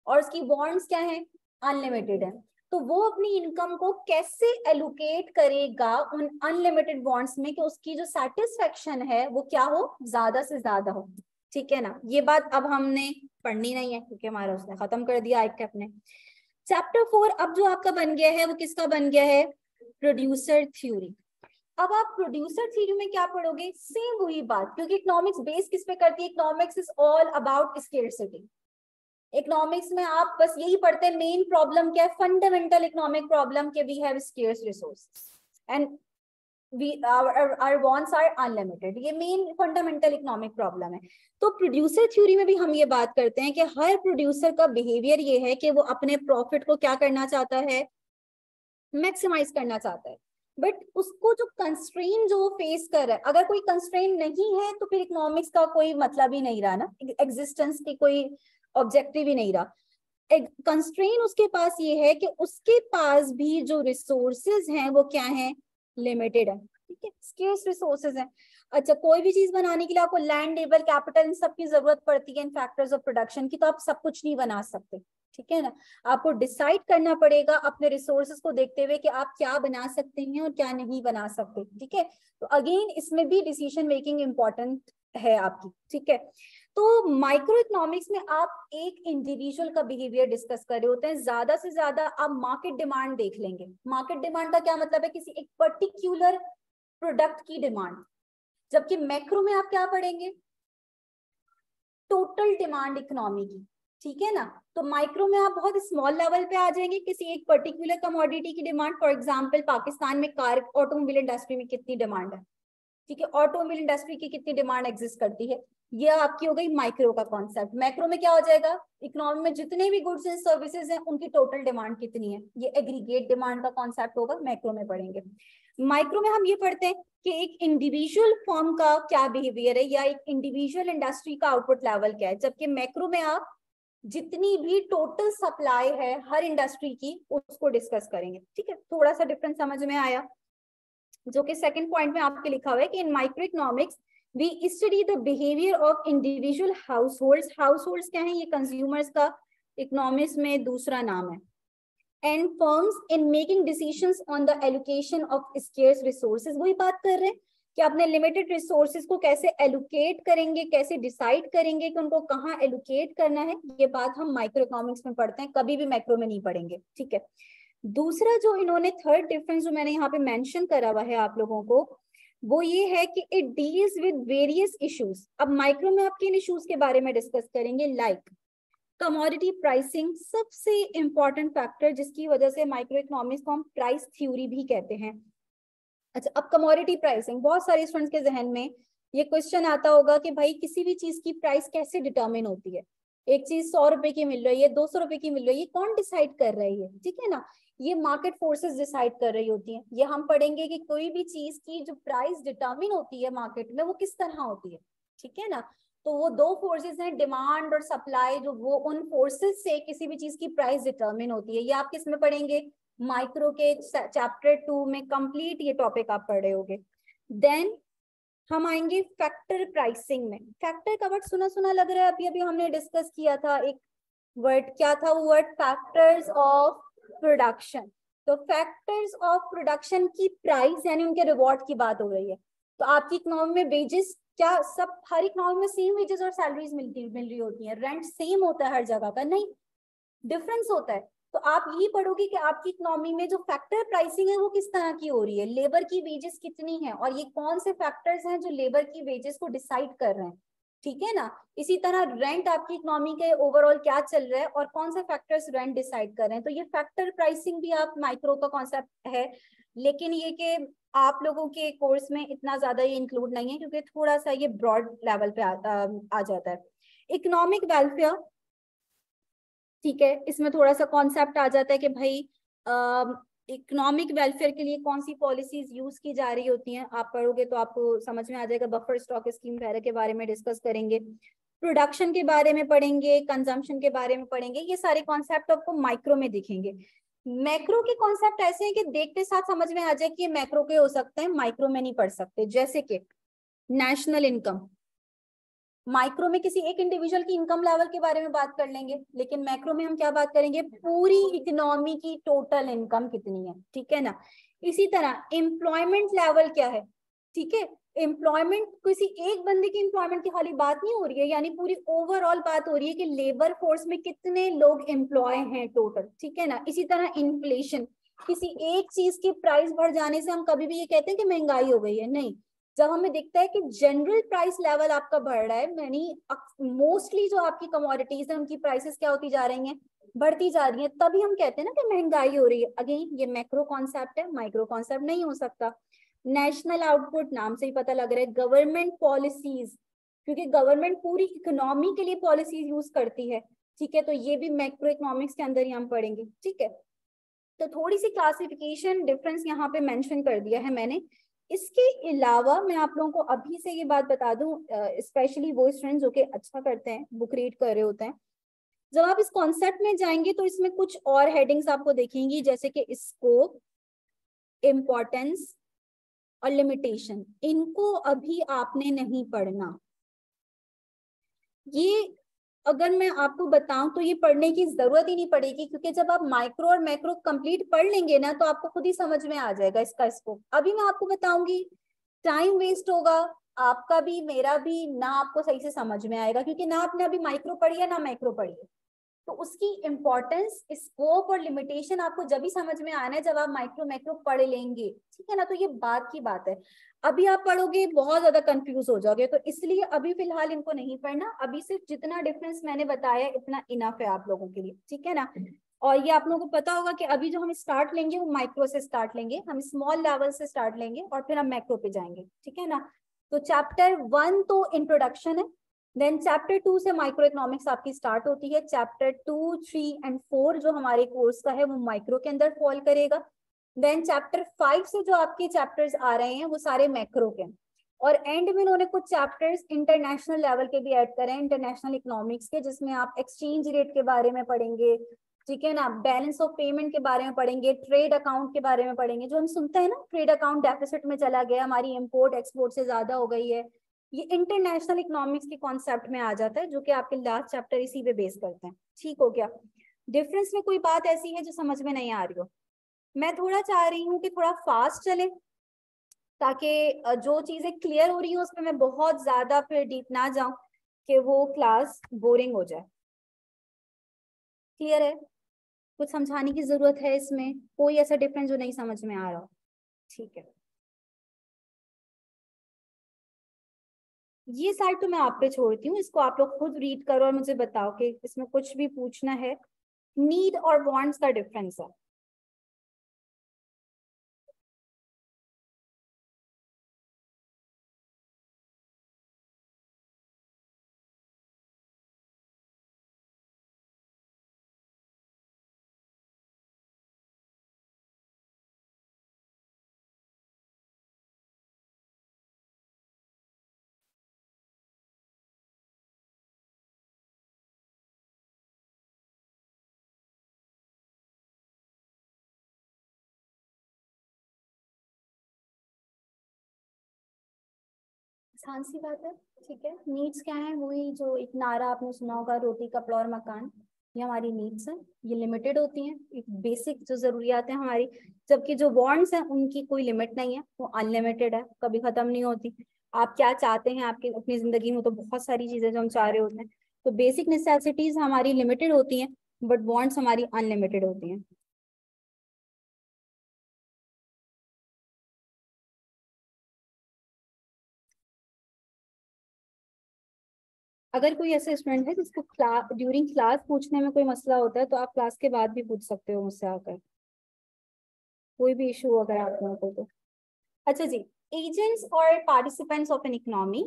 और उसकी बॉन्ड्स क्या है, अनलिमिटेड है। तो वो अपनी इनकम को कैसे एलोकेट करेगा उन अनलिमिटेड बॉन्ड्स में कि उसकी जो सेटिस्फेक्शन है वो क्या हो, ज्यादा से ज्यादा हो, ठीक है ना। ये बात अब हमने पढ़नी नहीं है क्योंकि हमारा उसने खत्म कर दिया आईकेएफ ने। चैप्टर 4 अब जो आपका बन गया है वो किसका बन गया है, प्रोड्यूसर थ्योरी। अब आप प्रोड्यूसर थ्योरी में क्या पढ़ोगे, सेम वही बात, क्योंकि इकोनॉमिक्स बेस किस पे करती है, economics is all about scarcity. Economics में आप बस यही पढ़ते हैं, मेन प्रॉब्लम क्या है, फंडामेंटल इकोनॉमिक प्रॉब्लम के we have scarce resources and our wants are unlimited। ये मेन फंडामेंटल इकोनॉमिक प्रॉब्लम है। तो प्रोड्यूसर थ्योरी में भी हम ये बात करते हैं कि हर प्रोड्यूसर का बिहेवियर ये है कि वो अपने प्रॉफिट को क्या करना चाहता है, मैक्सिमाइज करना चाहता है। बट उसको जो कंस्ट्रेन जो फेस कर रहा है, अगर कोई कंस्ट्रेन नहीं है तो फिर इकोनॉमिक्स का कोई मतलब ही नहीं रहा ना, एग्जिस्टेंस की कोई ऑब्जेक्टिव ही नहीं रहा। एक कंस्ट्रेन उसके पास ये है कि उसके पास भी जो रिसोर्सेज हैं वो क्या है, लिमिटेड है, ठीक है, स्केर्स रिसोर्सेज हैं। अच्छा, कोई भी चीज बनाने के लिए आपको लैंड, लेबर, कैपिटल, इन सब की जरूरत पड़ती है, इन फैक्टर्स ऑफ प्रोडक्शन की, तो आप सब कुछ नहीं बना सकते, ठीक है ना। आपको डिसाइड करना पड़ेगा अपने रिसोर्सेज को देखते हुए कि आप क्या बना सकते हैं और क्या नहीं बना सकते, ठीक है। तो अगेन इसमें भी डिसीजन मेकिंग इंपॉर्टेंट है आपकी, ठीक है। तो माइक्रो इकोनॉमिक्स में आप एक इंडिविजुअल का बिहेवियर डिस्कस कर रहे होते हैं, ज्यादा से ज्यादा आप मार्केट डिमांड देख लेंगे। मार्केट डिमांड का क्या मतलब है, किसी एक पर्टिकुलर प्रोडक्ट की डिमांड। जबकि मैक्रो में आप क्या पढ़ेंगे, टोटल डिमांड इकोनॉमी की, ठीक है ना। तो माइक्रो में आप बहुत स्मॉल लेवल पे आ जाएंगे, किसी एक पर्टिकुलर कमोडिटी की डिमांड। फॉर एग्जांपल, पाकिस्तान में कार ऑटोमोबाइल इंडस्ट्री में कितनी डिमांड है, ठीक है, ऑटोमोबाइल इंडस्ट्री की कितनी डिमांड एग्जिस्ट करती है, ये आपकी हो गई माइक्रो का कॉन्सेप्ट। मैक्रो में क्या हो जाएगा, इकोनॉमी में जितने भी गुड्स एंड सर्विसेज हैं उनकी टोटल डिमांड कितनी है, ये एग्रीगेट डिमांड का कॉन्सेप्ट होगा, मैक्रो में पढ़ेंगे। माइक्रो में हम ये पढ़ते हैं कि एक इंडिविजुअल फर्म का क्या बिहेवियर है या एक इंडिविजुअल इंडस्ट्री का आउटपुट लेवल क्या है। जबकि मैक्रो में आप जितनी भी टोटल सप्लाई है हर इंडस्ट्री की उसको डिस्कस करेंगे, ठीक है। थोड़ा सा डिफरेंस समझ में आया, जो कि सेकंड पॉइंट में आपके लिखा हुआ है कि in micro economics we study the behaviour of individual households. Households क्या है, ये कंज्यूमर्स का इकोनॉमिक्स में दूसरा नाम है। And firms in making decisions on the allocation of scarce resources. वही बात कर रहे हैं कि अपने लिमिटेड रिसोर्सेज को कैसे एलोकेट करेंगे, कैसे डिसाइड करेंगे कि उनको कहाँ एलोकेट करना है। ये बात हम माइक्रो इकोनॉमिक्स में पढ़ते हैं, कभी भी मैक्रो में नहीं पढ़ेंगे, ठीक है। दूसरा जो इन्होंने थर्ड डिफरेंस जो मैंने यहाँ पे मेंशन करा हुआ है आप लोगों को, वो ये है कि it deals with various issues. अब माइक्रो में आप किन इश्यूज के बारे में डिस्कस करेंगे, लाइक कमोडिटी प्राइसिंग, सबसे इंपॉर्टेंट फैक्टर जिसकी वजह से माइक्रो इकोनॉमिक्स को हम प्राइस थ्योरी भी कहते हैं। अच्छा, अब कमोडिटी प्राइसिंग, बहुत सारे स्टूडेंट्स के जहन में ये क्वेश्चन आता होगा कि भाई किसी भी चीज की प्राइस कैसे डिटरमिन होती है, एक चीज 100 रुपए की मिल रही है, 200 रुपए की मिल रही है, कौन डिसाइड कर रही है, ठीक है ना। ये मार्केट फोर्सेस डिसाइड कर रही होती हैं। ये हम पढ़ेंगे कि कोई भी चीज की जो प्राइस डिटरमिन होती है मार्केट में वो किस तरह होती है, ठीक है ना। तो वो दो फोर्सेस हैं, डिमांड और सप्लाई, जो वो उन फोर्सेस से किसी भी चीज की प्राइस डिटरमिन होती है। ये आप किस में पढ़ेंगे, माइक्रो के चैप्टर 2 में कंप्लीट ये टॉपिक आप पढ़ रहे होगे। देन हम आएंगे फैक्टर प्राइसिंग में। फैक्टर का वर्ड सुना सुना लग रहा है, अभी अभी हमने डिस्कस किया था एक वर्ड, क्या था वो वर्ड, फैक्टर्स ऑफ प्रोडक्शन। तो फैक्टर्स ऑफ प्रोडक्शन की प्राइस यानी उनके रिवॉर्ड की बात हो रही है। तो आपकी इकोनॉमी में वेजेस, क्या सब हर इकोनॉमी में सेम वेजेस और सैलरीज मिल रही होती है, रेंट सेम होता है हर जगह का, नहीं, डिफरेंस होता है। तो आप यही पढ़ोगे कि आपकी इकोनॉमी में जो फैक्टर प्राइसिंग है वो किस तरह की हो रही है, लेबर की वेजेस कितनी है, और ये कौन से फैक्टर्स हैं जो लेबर की वेजेस को डिसाइड कर रहे हैं, ठीक है ना। इसी तरह रेंट आपकी इकोनॉमी के ओवरऑल क्या चल रहा है और कौन से फैक्टर्स रेंट डिसाइड कर रहे हैं। तो ये फैक्टर प्राइसिंग भी आप माइक्रो का कॉन्सेप्ट है, लेकिन ये कि आप लोगों के कोर्स में इतना ज्यादा ये इंक्लूड नहीं है क्योंकि थोड़ा सा ये ब्रॉड लेवल पे आ जाता है। इकोनॉमिक वेलफेयर, ठीक है, इसमें थोड़ा सा कॉन्सेप्ट आ जाता है कि भाई इकोनॉमिक वेलफेयर के लिए कौन सी पॉलिसीज यूज की जा रही होती हैं, आप पढ़ोगे तो आपको समझ में आ जाएगा। बफर स्टॉक स्कीम वगैरह के बारे में डिस्कस करेंगे, प्रोडक्शन के बारे में पढ़ेंगे, कंजम्पशन के बारे में पढ़ेंगे, ये सारे कॉन्सेप्ट आपको माइक्रो में दिखेंगे। मैक्रो के कॉन्सेप्ट ऐसे हैं कि देखते साथ समझ में आ जाए कि ये मैक्रो के हो सकते हैं, माइक्रो में नहीं पढ़ सकते। जैसे कि नेशनल इनकम, माइक्रो में किसी एक इंडिविजुअल की इनकम लेवल के बारे में बात कर लेंगे, लेकिन मैक्रो में हम क्या बात करेंगे, पूरी इकोनॉमी की टोटल इनकम कितनी है, ठीक है ना। इसी तरह एम्प्लॉयमेंट लेवल क्या है, ठीक है, एम्प्लॉयमेंट किसी एक बंदे की एम्प्लॉयमेंट की खाली बात नहीं हो रही है, यानी पूरी ओवरऑल बात हो रही है कि लेबर फोर्स में कितने लोग एम्प्लॉय हैं टोटल, ठीक है ना। इसी तरह इन्फ्लेशन, किसी एक चीज की प्राइस बढ़ जाने से हम कभी भी ये कहते हैं कि महंगाई हो गई है, नहीं। जब हमें दिखता है कि जनरल प्राइस लेवल आपका बढ़ रहा है, यानी मोस्टली जो आपकी कमोडिटीज है उनकी प्राइसेस क्या होती जा रही हैं, बढ़ती जा रही है, तभी हम कहते हैं ना कि महंगाई हो रही है। अगेन ये मैक्रो कॉन्सेप्ट है, माइक्रो कॉन्सेप्ट नहीं हो सकता। नेशनल आउटपुट, नाम से ही पता लग रहा है, गवर्नमेंट पॉलिसीज, क्योंकि गवर्नमेंट पूरी इकोनॉमी के लिए पॉलिसीज यूज करती है, ठीक है, तो ये भी मैक्रो इकोनॉमिक्स के अंदर ही हम पढ़ेंगे, ठीक है। तो थोड़ी सी क्लासिफिकेशन डिफरेंस यहाँ पे मेंशन कर दिया है मैंने। इसके अलावा मैं आप लोगों को अभी से ये बात बता दूं, स्पेशली वो स्टूडेंट्स जो कि अच्छा करते हैं, बुक रीड कर रहे होते हैं, जब आप इस कॉन्सेप्ट में जाएंगे तो इसमें कुछ और हेडिंग्स आपको देखेंगी, जैसे कि स्कोप, इम्पोर्टेंस और लिमिटेशन। इनको अभी आपने नहीं पढ़ना। ये अगर मैं आपको बताऊं तो ये पढ़ने की जरूरत ही नहीं पड़ेगी, क्योंकि जब आप माइक्रो और मैक्रो कंप्लीट पढ़ लेंगे ना तो आपको खुद ही समझ में आ जाएगा इसका स्कोप। अभी मैं आपको बताऊंगी, टाइम वेस्ट होगा, आपका भी मेरा भी, ना आपको सही से समझ में आएगा, क्योंकि ना आपने अभी माइक्रो पढ़ी है ना मैक्रो पढ़ी है। तो उसकी इंपॉर्टेंस, स्कोप और लिमिटेशन आपको जब भी समझ में आना है जब आप माइक्रो मैक्रो पढ़ लेंगे, ठीक है ना। तो ये बात की बात है, अभी आप पढ़ोगे बहुत ज्यादा कंफ्यूज हो जाओगे, तो इसलिए अभी फिलहाल इनको नहीं पढ़ना। अभी सिर्फ जितना डिफरेंस मैंने बताया इतना इनफ है आप लोगों के लिए, ठीक है ना। और ये आप लोगों को पता होगा कि अभी जो हम स्टार्ट लेंगे वो माइक्रो से स्टार्ट लेंगे, हम स्मॉल लेवल से स्टार्ट लेंगे और फिर हम मैक्रो पे जाएंगे, ठीक है ना। तो चैप्टर 1 तो इंट्रोडक्शन है, देन चैप्टर 2 से माइक्रो इकोनॉमिक्स आपकी स्टार्ट होती है। चैप्टर 2, 3 एंड 4 जो हमारे कोर्स का है वो माइक्रो के अंदर फॉल करेगा। देन चैप्टर 5 से जो आपके चैप्टर्स आ रहे हैं वो सारे मैक्रो के, और एंड में उन्होंने कुछ चैप्टर्स इंटरनेशनल लेवल के भी ऐड करें, इंटरनेशनल इकोनॉमिक्स के, जिसमें आप एक्सचेंज रेट के बारे में पढ़ेंगे, ठीक है ना, बैलेंस ऑफ पेमेंट के बारे में पढ़ेंगे, ट्रेड अकाउंट के बारे में पढ़ेंगे, जो हम सुनते हैं ना, ट्रेड अकाउंट डेफिसिट में चला गया, हमारी इम्पोर्ट एक्सपोर्ट से ज्यादा हो गई है, ये इंटरनेशनल इकोनॉमिक्स के कॉन्सेप्ट में आ जाता है, जो कि आपके लास्ट चैप्टर इसी पे बेस करते हैं, ठीक हो गया। डिफरेंस में कोई बात ऐसी है जो समझ में नहीं आ रही हो? मैं थोड़ा चाह रही हूँ कि थोड़ा फास्ट चले, ताकि जो चीजें क्लियर हो रही हो उस पर मैं बहुत ज्यादा फिर डीप ना जाऊं कि वो क्लास बोरिंग हो जाए। क्लियर है? कुछ समझाने की जरूरत है इसमें? कोई ऐसा डिफरेंस जो नहीं समझ में आ रहा? ठीक है, ये साइड तो मैं आप पे छोड़ती हूँ, इसको आप लोग खुद रीड करो और मुझे बताओ कि इसमें कुछ भी पूछना है। नीड और वांट्स का डिफरेंस है। आसान सी बात है। ठीक है, नीड्स क्या है? वही जो एक नारा आपने सुना होगा, रोटी कपड़ा और मकान। ये हमारी नीड्स हैं, ये लिमिटेड होती हैं, एक बेसिक जो जरूरियात है हमारी। जबकि जो वांट्स हैं उनकी कोई लिमिट नहीं है, वो अनलिमिटेड है, कभी खत्म नहीं होती। आप क्या चाहते हैं आपके अपनी जिंदगी में, तो बहुत सारी चीजें जो हम चाह रहे होते हैं। तो बेसिक नेसेसिटीज हमारी लिमिटेड होती हैं, बट वांट्स हमारी अनलिमिटेड होती हैं। अगर कोई ऐसे स्टूडेंट है जिसको क्लास ड्यूरिंग क्लास पूछने में कोई मसला होता है, तो आप क्लास के बाद भी पूछ सकते हो मुझसे आकर, कोई भी इशू अगर आप लोगों को तो। अच्छा जी, एजेंट्स और participants of an economy.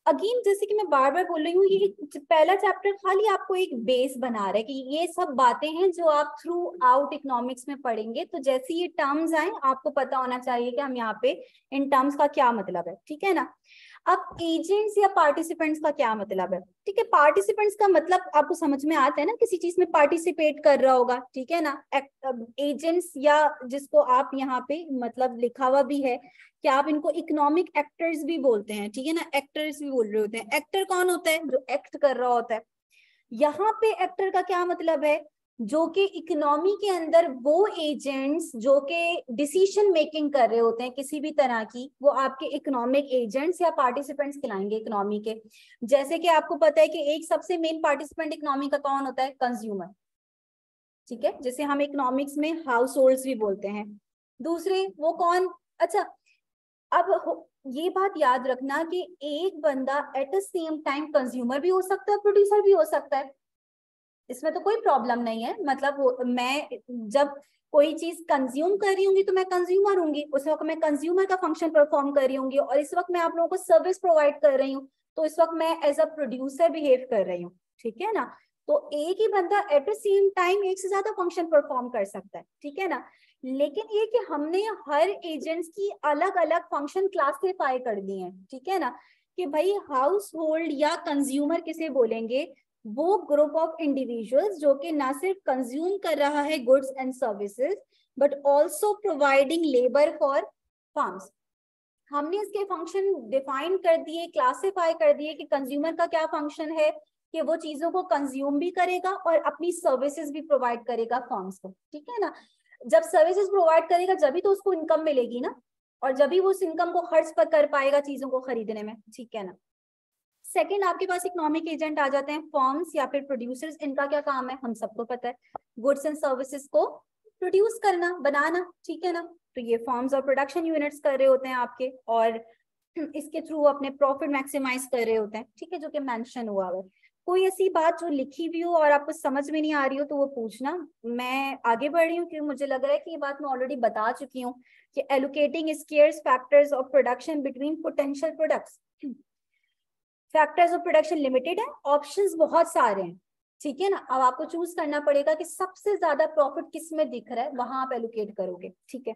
Again जैसे कि मैं बार बार बोल रही हूँ, ये पहला चैप्टर खाली आपको एक बेस बना रहा है कि ये सब बातें हैं जो आप थ्रू आउट इकोनॉमिक्स में पढ़ेंगे। तो जैसे ये टर्म्स आए आपको पता होना चाहिए कि हम यहाँ पे इन टर्म्स का क्या मतलब है, ठीक है ना। अब एजेंट्स या पार्टिसिपेंट्स का क्या मतलब है? ठीक है, पार्टिसिपेंट्स का मतलब आपको समझ में आता है ना, किसी चीज में पार्टिसिपेट कर रहा होगा, ठीक है ना। एजेंट्स या जिसको आप यहाँ पे मतलब लिखा हुआ भी है कि आप इनको इकोनॉमिक एक्टर्स भी बोलते हैं, ठीक है ना, एक्टर्स भी बोल रहे होते हैं। एक्टर कौन होता है? जो एक्ट कर रहा होता है। यहाँ पे एक्टर का क्या मतलब है? जो कि इकोनॉमी के अंदर वो एजेंट्स जो कि डिसीजन मेकिंग कर रहे होते हैं किसी भी तरह की, वो आपके इकोनॉमिक एजेंट्स या पार्टिसिपेंट्स कहलाएंगे इकोनॉमी के। जैसे कि आपको पता है कि एक सबसे मेन पार्टिसिपेंट इकोनॉमी का कौन होता है? कंज्यूमर, ठीक है, जिसे हम इकोनॉमिक्स में हाउस होल्ड्स भी बोलते हैं। दूसरे वो कौन? अच्छा, अब ये बात याद रखना कि एक बंदा at the same time consumer भी हो सकता है, प्रोड्यूसर भी हो सकता है। इसमें तो कोई प्रॉब्लम नहीं है। मतलब मैं जब कोई चीज कंज्यूम कर रही हूँ तो मैं कंज्यूमर हूंगी, उस वक्त मैं कंज्यूमर का फंक्शन परफॉर्म कर रही हूँ, और इस वक्त मैं आप लोगों को सर्विस प्रोवाइड कर रही हूँ, तो इस वक्त मैं एज अ प्रोड्यूसर बिहेव कर रही हूँ, ठीक है ना। तो एक ही बंदा एट द सेम टाइम एक से ज्यादा फंक्शन परफॉर्म कर सकता है, ठीक है ना। लेकिन ये कि हमने हर एजेंट्स की अलग अलग फंक्शन क्लासिफाई कर दिए हैं, ठीक है ना, कि भाई हाउस होल्ड या कंज्यूमर किसे बोलेंगे? वो ग्रुप ऑफ इंडिविजुअल्स जो कि ना सिर्फ कंज्यूम कर रहा है goods and services, but also providing labour for farms. हमने इसके फंक्शन डिफाइन कर दिए, क्लासिफाई कर दिए कि कंज्यूमर का क्या फंक्शन है, कि वो चीजों को कंज्यूम भी करेगा और अपनी सर्विसेज भी प्रोवाइड करेगा फर्म्स को, ठीक है ना। जब सर्विसेज प्रोवाइड करेगा जब भी तो उसको इनकम मिलेगी ना, और जब भी वो उस इनकम को खर्च पर कर पाएगा चीजों को खरीदने में, ठीक है ना। सेकंड, आपके पास इकोनॉमिक एजेंट आ जाते हैं, फर्म्स या फिर प्रोड्यूसर्स। इनका क्या काम है? हम सबको पता है, गुड्स एंड सर्विसेज को प्रोड्यूस करना, बनाना, ठीक है ना। तो ये फर्म्स और प्रोडक्शन यूनिट्स कर रहे होते हैं आपके, और इसके थ्रू अपने प्रॉफिट मैक्सिमाइज कर रहे होते हैं, ठीक है, जो कि मेंशन हुआ है। कोई ऐसी बात जो लिखी भी हो और आपको समझ में नहीं आ रही हो तो वो पूछना। मैं आगे बढ़ रही हूँ क्योंकि मुझे लग रहा है कि ये बात मैं ऑलरेडी बता चुकी हूँ कि allocating scarce factors of production between potential products. Factors of production limited है, ऑप्शंस बहुत सारे हैं, ठीक है ना। अब आपको चूज करना पड़ेगा कि सबसे ज्यादा प्रॉफिट किस में दिख रहा है, वहां आप एलोकेट करोगे, ठीक है।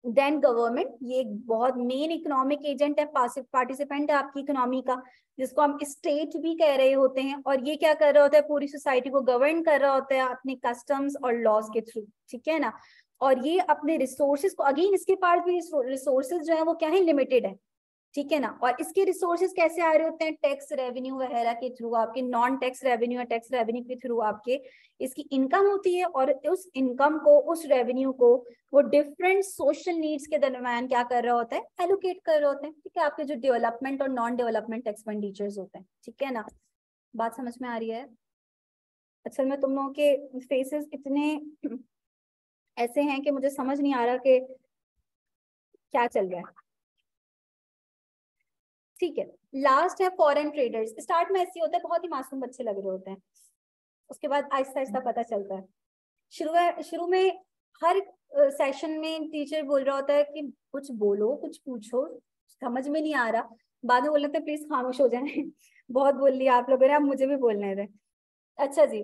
देन गवर्नमेंट, ये एक बहुत मेन इकोनॉमिक एजेंट है, पार्टिसिपेंट है आपकी इकोनॉमी का, जिसको हम स्टेट भी कह रहे होते हैं। और ये क्या कर रहा होता है? पूरी सोसाइटी को गवर्न कर रहा होता है अपने कस्टम्स और लॉज के थ्रू, ठीक है ना। और ये अपने रिसोर्सेज को, अगेन इसके पास भी रिसोर्सेज जो है वो क्या है? लिमिटेड है, ठीक है ना। और इसके रिसोर्सेज कैसे आ रहे होते हैं? टैक्स रेवेन्यू वगैरह के थ्रू, आपके नॉन टैक्स रेवेन्यू या टैक्स रेवेन्यू के थ्रू आपके इसकी इनकम होती है। और उस इनकम को, उस रेवेन्यू को वो डिफरेंट सोशल नीड्स के दरम्यान क्या कर रहा होता है? एलोकेट कर रहे होते हैं, ठीक है, आपके जो डेवलपमेंट और नॉन डेवलपमेंट एक्सपेंडिचर्स होते हैं, ठीक है ना। बात समझ में आ रही है? असल में तुम लोगों के फेसेस इतने ऐसे हैं कि मुझे समझ नहीं आ रहा कि क्या चल रहा है। ठीक है, लास्ट है फॉरेन ट्रेडर्स। स्टार्ट में ऐसे होता है, बहुत ही मासूम बच्चे लग रहे होते हैं, उसके बाद आहिस्ता आहिस्ता पता चलता है। शुरू में हर सेशन में टीचर बोल रहा होता है कि कुछ बोलो, कुछ पूछो, समझ में नहीं आ रहा। बाद में बोल रहे थे प्लीज खामोश हो जाए बहुत बोल लिया आप लोगों ने, अब मुझे भी बोलने थे। अच्छा जी,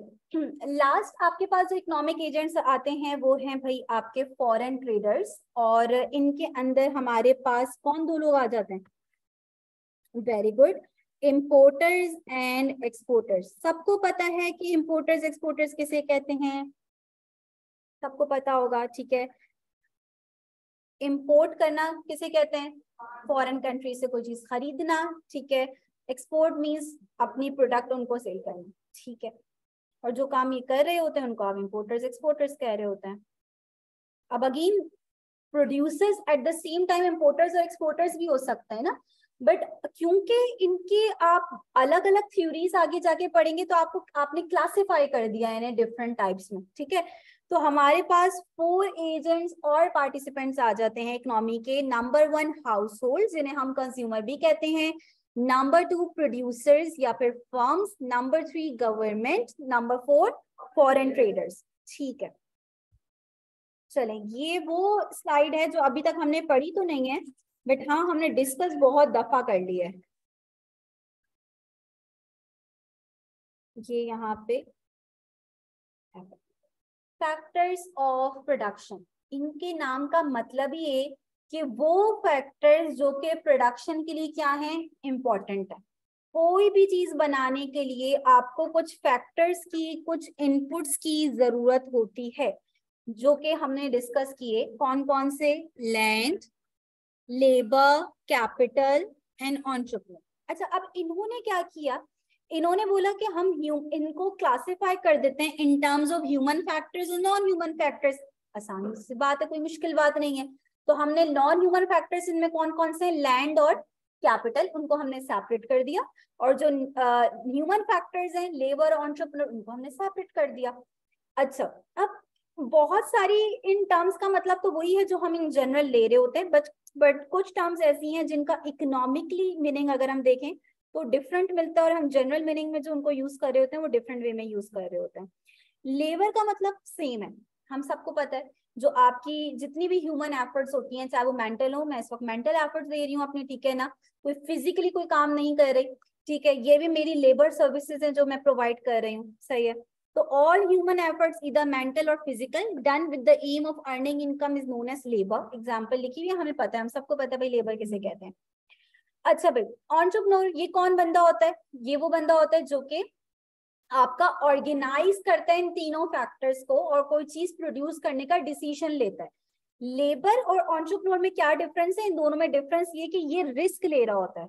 लास्ट आपके पास जो इकोनॉमिक एजेंट्स आते हैं वो हैं भाई आपके फॉरेन ट्रेडर्स। और इनके अंदर हमारे पास कौन दो लोग आ जाते हैं? Very good, importers and exporters. सबको पता है कि इम्पोर्टर्स एक्सपोर्टर्स किसे कहते हैं? सबको पता होगा, ठीक है। इंपोर्ट करना किसे कहते हैं? फॉरेन कंट्री से कोई चीज खरीदना, ठीक है। एक्सपोर्ट मीन्स अपनी प्रोडक्ट उनको सेल करना, ठीक है। और जो काम ये कर रहे होते हैं उनको आप इंपोर्टर्स एक्सपोर्टर्स कह रहे होते हैं। अब again producers at the same time importers और एक्सपोर्टर्स भी हो सकते हैं ना, बट क्योंकि इनके आप अलग अलग थ्योरीज आगे जाके पढ़ेंगे तो आपको आपने क्लासिफाई कर दिया है इन्हें डिफरेंट टाइप्स में, ठीक है। तो हमारे पास 4 एजेंट्स और पार्टिसिपेंट्स आ जाते हैं इकोनॉमी के। नंबर 1 हाउस होल्ड, जिन्हें हम कंज्यूमर भी कहते हैं। नंबर 2 प्रोड्यूसर्स या फिर firms. Number 3 government. Number 4 foreign traders, ठीक है। चलें, ये वो स्लाइड है जो अभी तक हमने पढ़ी तो नहीं है, बट हाँ हमने डिस्कस बहुत दफा कर लिया है। ये यहाँ पे फैक्टर्स ऑफ प्रोडक्शन, इनके नाम का मतलब ये कि वो फैक्टर्स जो कि प्रोडक्शन के लिए क्या है, इंपॉर्टेंट है। कोई भी चीज बनाने के लिए आपको कुछ फैक्टर्स की, कुछ इनपुट्स की जरूरत होती है, जो कि हमने डिस्कस किए। कौन कौन से? Land, labour, capital and entrepreneur. अच्छा, अब इन्होंने क्या किया, इन्होंने बोला कि हम इनको क्लासिफाई कर देते हैं in terms of human factors और नॉन ह्यूमन फैक्टर्स। आसान सी बात है, कोई मुश्किल बात नहीं है। तो हमने नॉन ह्यूमन फैक्टर्स इनमें कौन कौन से? लैंड और कैपिटल, उनको हमने सेपरेट कर दिया। और जो ह्यूमन फैक्टर्स हैं, लेबर और एंटरप्रेन्योर, उनको हमने सेपरेट कर दिया। अच्छा, अब बहुत सारी इन टर्म्स का मतलब तो वही है जो हम इन जनरल ले रहे होते हैं, बट कुछ टर्म्स ऐसी हैं जिनका इकोनॉमिकली मीनिंग अगर हम देखें तो डिफरेंट मिलता है, और हम जनरल मीनिंग में जो उनको यूज कर रहे होते हैं वो डिफरेंट वे में यूज कर रहे होते हैं। लेबर का मतलब सेम है, हम सबको पता है। जो आपकी जितनी भी ह्यूमन एफर्ट्स होती हैं, चाहे वो मेंटल हो, मैं इस वक्त मेंटल एफर्ट्स दे रही हूँ अपने, ठीक है ना, कोई फिजिकली कोई काम नहीं कर रही, ठीक है, ये भी मेरी लेबर सर्विसेज है जो मैं प्रोवाइड कर रही हूँ, सही है। तो all human efforts either mental or physical done with the aim of earning income is known as labor। Example लिखी हुई है, हमें पता है, हम सबको पता है भाई लेबर किसे कहते हैं। अच्छा भाई, एंटरप्रेन्योर ये कौन बंदा होता है? ये वो बंदा होता है जो कि आपका ऑर्गेनाइज करता है इन तीनों फैक्टर्स को और कोई चीज प्रोड्यूस करने का डिसीजन लेता है। लेबर और एंटरप्रेन्योर में क्या डिफरेंस है? इन दोनों में डिफरेंस ये कि ये रिस्क ले रहा होता है,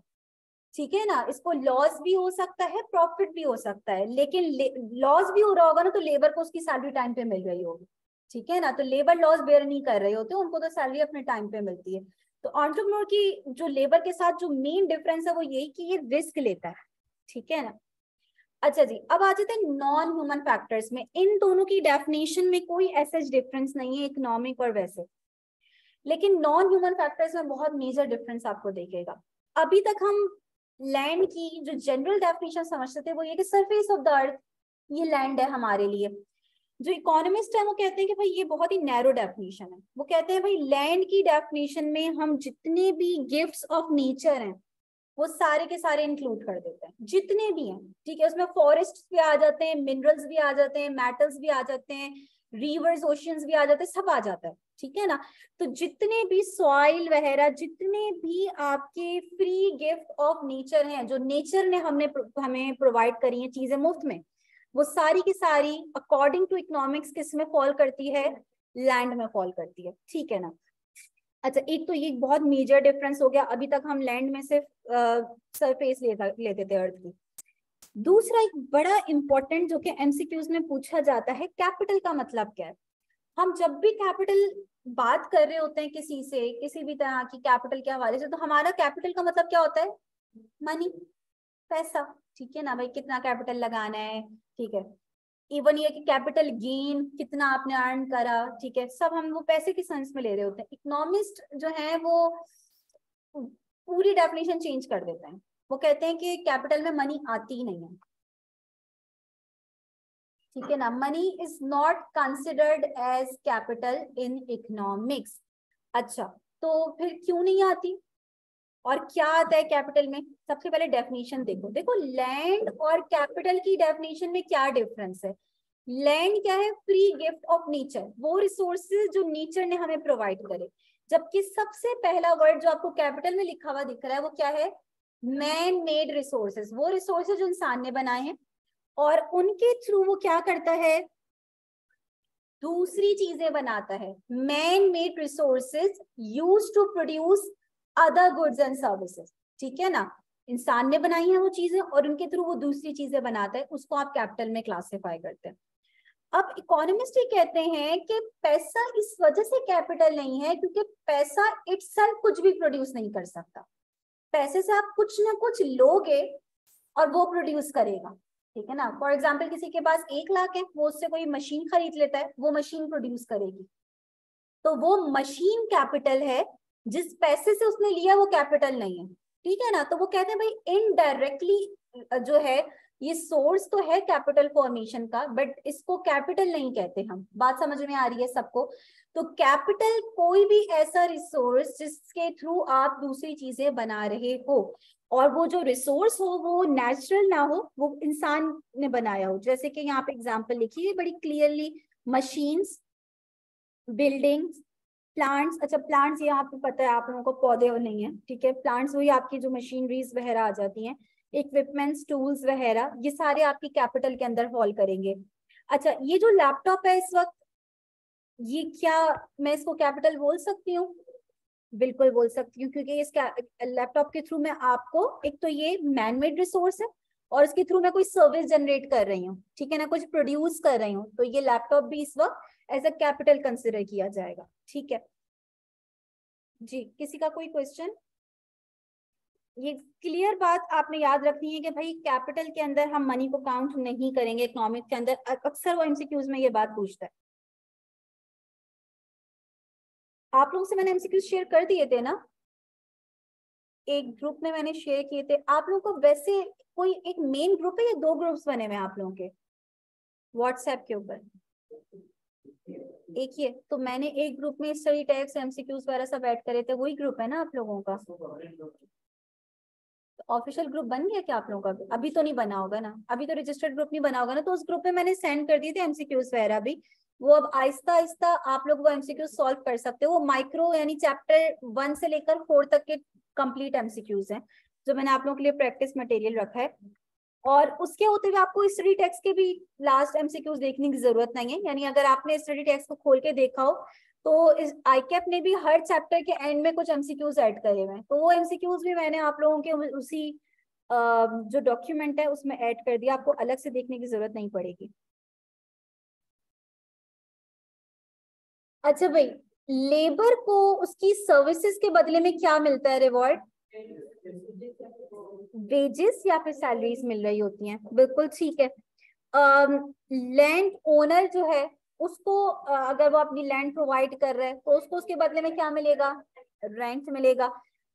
ठीक है ना। इसको लॉस भी हो सकता है, प्रॉफिट भी हो सकता है, लेकिन लॉस भी हो रहा होगा ना तो लेबर को उसकी सैलरी टाइम पे मिल रही होगी, ठीक है ना। तो लेबर लॉस बेयर नहीं कर रहे होते, उनको तो सैलरी अपने टाइम पे मिलती है। तो एंटरप्रेन्योर की जो लेबर के साथ जो मेन डिफरेंस है वो यही कि ये रिस्क लेता है, ठीक है ना। अच्छा जी, अब आ जाते हैं नॉन ह्यूमन फैक्टर्स में। इन दोनों की डेफिनेशन में कोई ऐसा डिफरेंस नहीं है इकोनॉमिक और वैसे, लेकिन नॉन ह्यूमन फैक्टर्स में बहुत मेजर डिफरेंस आपको देखेगा। अभी तक हम लैंड की जो जनरल डेफिनेशन समझते थे वो ये कि सरफेस ऑफ द अर्थ ये लैंड है हमारे लिए। जो इकोनॉमिस्ट है वो कहते हैं कि भाई ये बहुत ही नैरो डेफिनेशन है। वो कहते हैं भाई लैंड की डेफिनेशन में हम जितने भी गिफ्ट्स ऑफ नेचर हैं वो सारे के सारे इंक्लूड कर देते हैं, जितने भी हैं, ठीक है। उसमें फॉरेस्ट भी आ जाते हैं, मिनरल्स भी आ जाते हैं, मेटल्स भी आ जाते हैं, रिवर्स ओशियंस भी आ जाते हैं, सब आ जाता है, ठीक है ना। तो जितने भी सॉइल वगैरह, जितने भी आपके फ्री गिफ्ट ऑफ नेचर हैं जो नेचर ने हमें प्रोवाइड करी है चीजें मुफ्त में, वो सारी की सारी अकॉर्डिंग टू इकोनॉमिक्स किस में फॉल करती है? लैंड में फॉल करती है, ठीक है ना। अच्छा, एक तो ये बहुत मेजर डिफरेंस हो गया, अभी तक हम लैंड में सिर्फ सरफेस लेते थे अर्थ की। दूसरा एक बड़ा इंपॉर्टेंट जो कि एमसीक्यूज में पूछा जाता है, कैपिटल का मतलब क्या है? हम जब भी कैपिटल बात कर रहे होते हैं किसी से, किसी भी तरह की कैपिटल के हवाले से, तो हमारा कैपिटल का मतलब क्या होता है? मनी, पैसा, ठीक है ना भाई, कितना कैपिटल लगाना है, ठीक है। इवन ये कि कैपिटल गेन कितना आपने अर्न करा, ठीक है, सब हम वो पैसे के सेंस में ले रहे होते हैं। इकोनॉमिस्ट जो है वो पूरी डेफिनेशन चेंज कर देते हैं। वो कहते हैं कि कैपिटल में मनी आती ही नहीं है, ठीक है ना। Money is not considered as capital in economics. अच्छा, तो फिर क्यों नहीं आती और क्या आता है कैपिटल में? सबसे पहले डेफिनेशन देखो। देखो लैंड और कैपिटल की डेफिनेशन में क्या डिफरेंस है। लैंड क्या है? फ्री गिफ्ट ऑफ नेचर, वो रिसोर्सेज जो नेचर ने हमें प्रोवाइड करे। जबकि सबसे पहला वर्ड जो आपको कैपिटल में लिखा हुआ दिख रहा है वो क्या है? मैन मेड रिसोर्सेज, वो रिसोर्सेज जो इंसान ने बनाए हैं और उनके थ्रू वो क्या करता है? दूसरी चीजें बनाता है, man made resources use to produce other goods and services, ठीक है ना, इंसान ने बनाई है वो चीजें और उनके थ्रू वो दूसरी चीजें बनाता है, उसको आप कैपिटल में क्लासिफाई करते हैं। अब इकोनॉमिस्ट ये कहते हैं कि पैसा इस वजह से कैपिटल नहीं है क्योंकि पैसा इटसेल्फ कुछ भी प्रोड्यूस नहीं कर सकता, पैसे से आप कुछ ना कुछ लोगे और वो प्रोड्यूस करेगा, ठीक है ना। फॉर एग्जाम्पल किसी के पास 1 लाख है, वो उससे कोई मशीन खरीद लेता है, वो मशीन प्रोड्यूस करेगी, तो वो मशीन कैपिटल है, जिस पैसे से उसने लिया वो कैपिटल नहीं है, ठीक है ना। तो वो कहते हैं भाई इनडायरेक्टली जो है ये सोर्स तो है कैपिटल फॉर्मेशन का, बट इसको कैपिटल नहीं कहते हम। बात समझ में आ रही है सबको? तो कैपिटल कोई भी ऐसा रिसोर्स जिसके थ्रू आप दूसरी चीजें बना रहे हो, और वो जो रिसोर्स हो वो नेचुरल ना हो, वो इंसान ने बनाया हो। जैसे कि यहाँ पे एग्जांपल लिखी है बड़ी क्लियरली, मशीन्स, बिल्डिंग्स, प्लांट्स। अच्छा प्लांट्स यहाँ पे पता है आप लोगों को पौधे और नहीं है, ठीक है। प्लांट्स वही आपकी जो मशीनरीज वगैरह आ जाती हैं, इक्विपमेंट्स, टूल्स वगैरह, ये सारे आपकी कैपिटल के अंदर फॉल करेंगे। अच्छा ये जो लैपटॉप है इस वक्त, ये क्या मैं इसको कैपिटल बोल सकती हूँ? बिल्कुल बोल सकती हूँ, क्योंकि इस लैपटॉप के थ्रू मैं आपको, एक तो ये मैनमेड रिसोर्स है और इसके थ्रू मैं कोई सर्विस जनरेट कर रही हूँ, ठीक है ना, कुछ प्रोड्यूस कर रही हूँ, तो ये लैपटॉप भी इस वक्त एज अ कैपिटल कंसिडर किया जाएगा, ठीक है जी। किसी का कोई क्वेश्चन? ये क्लियर बात आपने याद रखनी है कि भाई कैपिटल के अंदर हम मनी को काउंट नहीं करेंगे, इकोनॉमिक के अंदर अक्सर वो एमसीक्यूज में ये बात पूछता है। आप लोगों से मैंने एमसीक्यूज शेयर कर दिए थे ना, एक ग्रुप में मैंने शेयर किए थे आप लोगों को। वैसे कोई एक मेन ग्रुप है या 2 ग्रुप्स बने हुए हैं आप लोगों के व्हाट्सएप के ऊपर? एक ही है, तो मैंने एक ग्रुप में स्टडी टैग्स एमसीक्यूज वगैरह सब ऐड करे थे, वही ग्रुप है ना आप लोगों का? ऑफिशियल ग्रुप बन गया क्या आप लोगों का? अभी तो नहीं बना होगा ना, अभी तो रजिस्टर्ड ग्रुप नहीं बना होगा ना, तो उस ग्रुप में मैंने सेंड कर दिए थे एमसीक्यूज वगैरह भी। वो अब आहिस्ता आहिस्ता आप लोग वो एमसीक्यूज सॉल्व कर सकते हो। वो माइक्रो यानी चैप्टर 1 से लेकर 4 तक के कंप्लीट एमसीक्यूज हैं जो मैंने आप लोगों के लिए प्रैक्टिस मटेरियल रखा है। और उसके होते हुए आपको स्टडी टेक्स्ट के भी लास्ट एमसीक्यूज देखने की जरूरत नहीं है, यानी अगर आपने स्टडी टेक्स्ट को खोल के देखा हो तो इस आईकैप ने भी हर चैप्टर के एंड में कुछ एमसीक्यूज ऐड करे हुए हैं, तो वो एमसीक्यूज भी मैंने आप लोगों के उसी जो डॉक्यूमेंट है उसमें ऐड कर दिया, आपको अलग से देखने की जरूरत नहीं पड़ेगी। अच्छा भाई, लेबर को उसकी सर्विसेज के बदले में क्या मिलता है रिवॉर्ड? वेजेस या फिर सैलरीज मिल रही होती हैं, बिल्कुल ठीक है। लैंड ओनर जो है उसको अगर वो अपनी लैंड प्रोवाइड कर रहा है तो उसको उसके बदले में क्या मिलेगा? रेंट मिलेगा।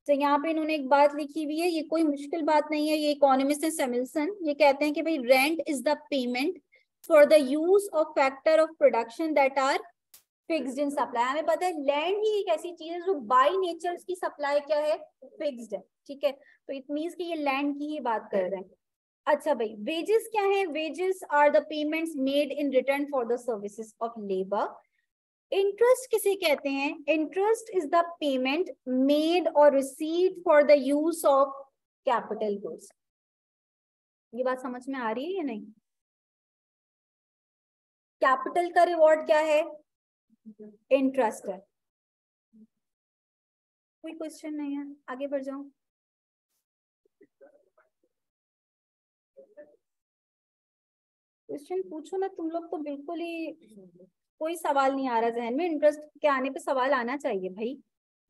तो यहाँ पे इन्होंने एक बात लिखी हुई है, ये कोई मुश्किल बात नहीं है, ये इकोनॉमिस्ट है सैमुअल्सन, ये कहते हैं कि भाई rent is the payment for the use of factor of production that are fixed in supply. हमें पता है लैंड ही एक ऐसी चीज है जो बाय नेचर उसकी सप्लाई क्या है? फिक्स्ड है, ठीक है। तो इट मीन्स कि ये लैंड की ही बात कर रहे हैं। अच्छा भाई, वेजेस क्या है? Wages are the payments made in return for the services of labour. Interest किसे कहते हैं? Interest is the payment made और received for the use of capital goods. ये बात समझ में आ रही है या नहीं? कैपिटल का रिवॉर्ड क्या है? इंटरेस्ट है। कोई क्वेश्चन नहीं है, आगे बढ़ जाऊं? क्वेश्चन पूछो ना तुम लोग, तो बिल्कुल ही कोई सवाल नहीं आ रहा जहन में। इंटरेस्ट के आने पे सवाल आना चाहिए भाई,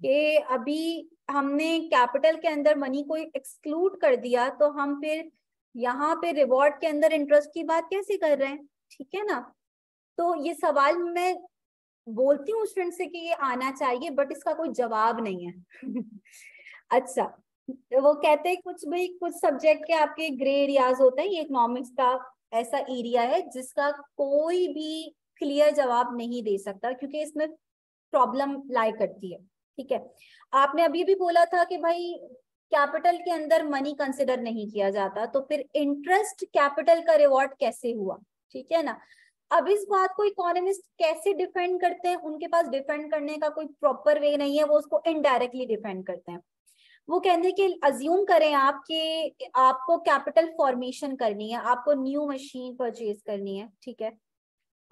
कि अभी हमने कैपिटल के अंदर मनी को एक्सक्लूड कर दिया, तो हम फिर यहाँ पे रिवॉर्ड के अंदर इंटरेस्ट की बात कैसे कर रहे हैं, ठीक है ना। तो ये सवाल मैं बोलती हूँ स्टूडेंट से कि ये आना चाहिए, बट इसका कोई जवाब नहीं है। अच्छा, वो कहते हैं कुछ भाई कुछ सब्जेक्ट के आपके ग्रे एरियाज होते हैं, ये इकोनॉमिक्स का ऐसा एरिया है जिसका कोई भी क्लियर जवाब नहीं दे सकता, क्योंकि इसमें प्रॉब्लम लाई करती है, ठीक है। आपने अभी भी बोला था कि भाई कैपिटल के अंदर मनी कंसिडर नहीं किया जाता, तो फिर इंटरेस्ट कैपिटल का रिवॉर्ड कैसे हुआ, ठीक है ना। अब इस बात को इकोनॉमिस्ट कैसे डिफेंड करते हैं? उनके पास डिफेंड करने का कोई प्रॉपर वे नहीं है, वो उसको इनडायरेक्टली डिफेंड करते हैं। वो कहते हैं कि अज्यूम करें आप कि आपको कैपिटल फॉर्मेशन करनी है, आपको न्यू मशीन परचेज करनी है, ठीक है,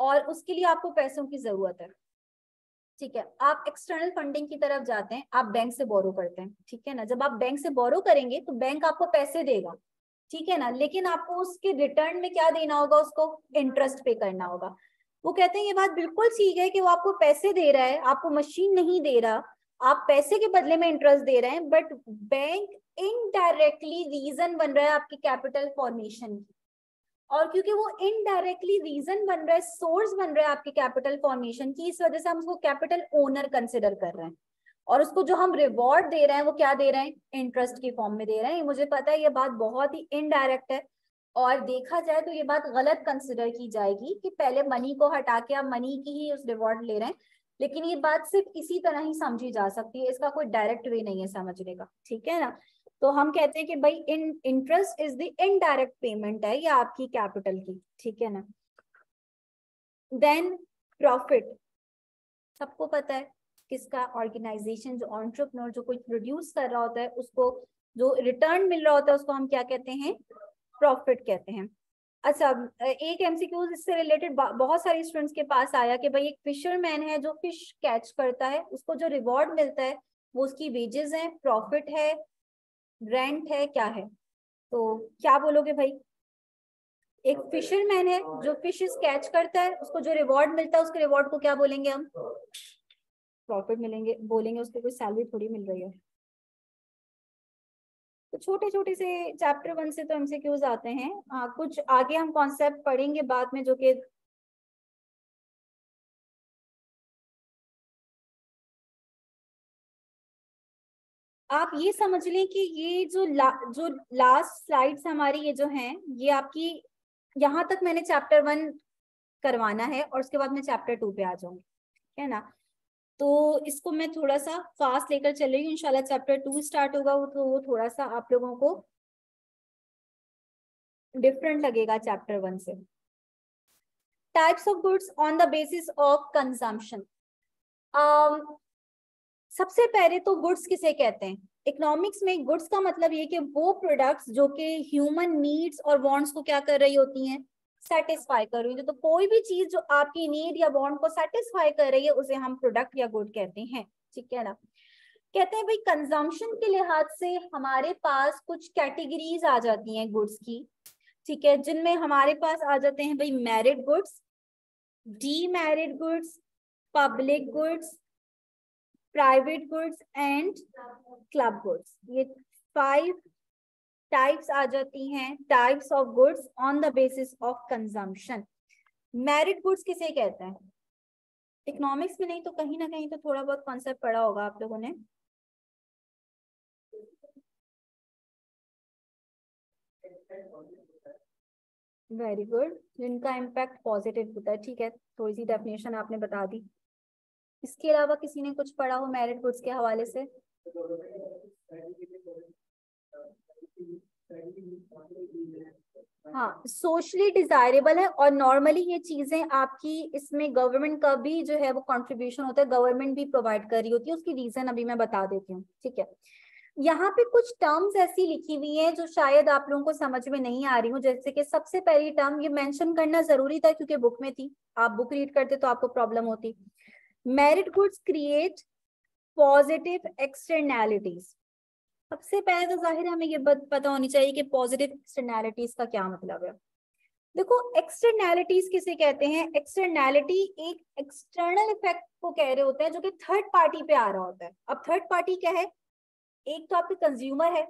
और उसके लिए आपको पैसों की जरूरत है, ठीक है। आप एक्सटर्नल फंडिंग की तरफ जाते हैं, आप बैंक से बोरो करते हैं, ठीक है ना। जब आप बैंक से बोरो करेंगे तो बैंक आपको पैसे देगा, ठीक है ना, लेकिन आपको उसके रिटर्न में क्या देना होगा, उसको इंटरेस्ट पे करना होगा। वो कहते हैं ये बात बिल्कुल ठीक है कि वो आपको पैसे दे रहा है, आपको मशीन नहीं दे रहा, आप पैसे के बदले में इंटरेस्ट दे रहे हैं, बट बैंक इनडायरेक्टली रीजन बन रहा है आपकी कैपिटल फॉर्मेशन की। और क्योंकि वो इनडायरेक्टली रीजन बन रहा है, सोर्स बन रहा है आपके कैपिटल फॉर्मेशन की, इस वजह से हम उसको कैपिटल ओनर कंसिडर कर रहे हैं। और उसको जो हम रिवॉर्ड दे रहे हैं वो क्या दे रहे हैं, इंटरेस्ट की फॉर्म में दे रहे हैं। ये मुझे पता है ये बात बहुत ही इनडायरेक्ट है, और देखा जाए तो ये बात गलत कंसिडर की जाएगी कि पहले मनी को हटा के आप मनी की ही उस रिवॉर्ड ले रहे हैं, लेकिन ये बात सिर्फ इसी तरह ही समझी जा सकती है, इसका कोई डायरेक्ट वे नहीं है समझने का, ठीक है ना। तो हम कहते हैं कि भाई interest is the indirect payment है ये आपकी कैपिटल की, ठीक है ना। देन प्रॉफिट, सबको पता है किसका, ऑर्गेनाइजेशन जो एंटरप्रेन्योर जो कोई प्रोड्यूस कर रहा होता है उसको जो रिटर्न मिल रहा होता है उसको हम क्या कहते हैं, प्रॉफिट कहते हैं। अच्छा, एक एमसीक्यू इससे रिलेटेड बहुत सारे स्टूडेंट्स के पास आया कि भाई एक फिशरमैन है जो फिश कैच करता है, उसको जो रिवॉर्ड मिलता है वो उसकी वेजेस है, प्रॉफिट है, रेंट है, क्या है। तो क्या बोलोगे भाई, एक फिशरमैन है जो फिशेस कैच करता है, उसको जो रिवॉर्ड मिलता है उसके रिवॉर्ड को क्या बोलेंगे हम, प्रॉफिट मिलेंगे बोलेंगे, उसको कोई सैलरी थोड़ी मिल रही है। तो छोटे छोटे से चैप्टर 1 से तो एमसीक्यूज आते हैं। कुछ आगे हम कॉन्सेप्ट पढ़ेंगे बाद में जो कि आप ये समझ लें कि ये जो लास्ट स्लाइड्स हमारी ये जो हैं ये आपकी, यहाँ तक मैंने चैप्टर 1 करवाना है और उसके बाद मैं चैप्टर 2 पे आ जाऊंगी, ठीक है ना। तो इसको मैं थोड़ा सा फास्ट लेकर चल रही हूँ, इंशाल्लाह चैप्टर 2 स्टार्ट होगा तो वो थोड़ा सा आप लोगों को डिफरेंट लगेगा चैप्टर 1 से। Types of goods on the basis of consumption. सबसे पहले तो गुड्स किसे कहते हैं, इकोनॉमिक्स में गुड्स का मतलब ये कि वो प्रोडक्ट्स जो कि ह्यूमन नीड्स और वांट्स को क्या कर रही होती हैं, सेटिस्फाई कर रही है। तो कोई भी चीज जो आपकी नीड या वांट को सेटिस्फाई कर रही है उसे हम प्रोडक्ट या गुड कहते हैं, ठीक है ना। कहते हैं भाई कंजम्पशन के लिहाज से हमारे पास कुछ कैटेगरीज आ जाती हैं गुड्स की, ठीक है, जिनमें हमारे पास आ जाते हैं भाई merit goods, demerit goods, public goods, private goods and club goods. ये 5 टाइप्स आ जाती हैं, types of goods on the basis of consumption. Merit goods किसे कहते हैं, इकोनॉमिक्स में नहीं तो कहीं ना कहीं तो थोड़ा बहुत कॉन्सेप्ट पढ़ा होगा आप लोगों ने। वेरी गुड, जिनका इम्पैक्ट पॉजिटिव होता है, ठीक है, थोड़ी सी डेफिनेशन आपने बता दी। इसके अलावा किसी ने कुछ पढ़ा हो मैरिड गुड्स के हवाले से। हाँ, सोशली डिजायरेबल है और नॉर्मली ये चीजें आपकी इसमें गवर्नमेंट का भी जो है वो कंट्रीब्यूशन होता है, गवर्नमेंट भी प्रोवाइड कर रही होती है, उसकी रीजन अभी मैं बता देती हूँ, ठीक है। यहाँ पे कुछ टर्म्स ऐसी लिखी हुई हैं जो शायद आप लोगों को समझ में नहीं आ रही हूँ, जैसे कि सबसे पहली टर्म ये मेंशन करना जरूरी था क्योंकि बुक में थी, आप बुक रीड करते तो आपको प्रॉब्लम होती। Merit goods create positive externalities. सबसे पहले तो जाहिर हमें ये पता होनी चाहिए कि पॉजिटिव एक्सटर्नैलिटीज का क्या मतलब है। देखो एक्सटर्नैलिटीज किसे कहते हैं, एक्सटर्नैलिटी एक एक्सटर्नल इफेक्ट को कह रहे होते हैं जो कि थर्ड पार्टी पे आ रहा होता है। अब थर्ड पार्टी क्या है, एक तो आपके कंज्यूमर है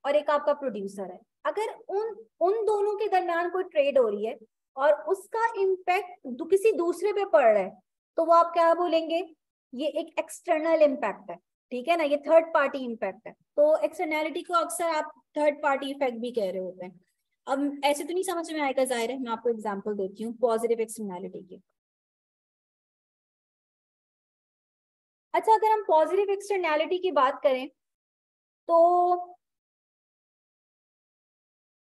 और एक आपका प्रोड्यूसर है। अगर उन उन दोनों के दरमियान कोई ट्रेड हो रही है और उसका इम्पैक्ट किसी दूसरे पे पड़ रहा है तो वो आप क्या बोलेंगे, ये एक एक्सटर्नल इम्पैक्ट है, ठीक है ना, ये थर्ड पार्टी इम्पैक्ट है। तो एक्सटर्नैलिटी को अक्सर आप थर्ड पार्टी इफेक्ट भी कह रहे होते हैं। अब ऐसे तो नहीं समझ में आएगा, जाहिर है, मैं आपको एग्जांपल देती हूँ पॉजिटिव एक्सटर्नैलिटी की। अच्छा, अगर हम पॉजिटिव एक्सटर्नैलिटी की बात करें तो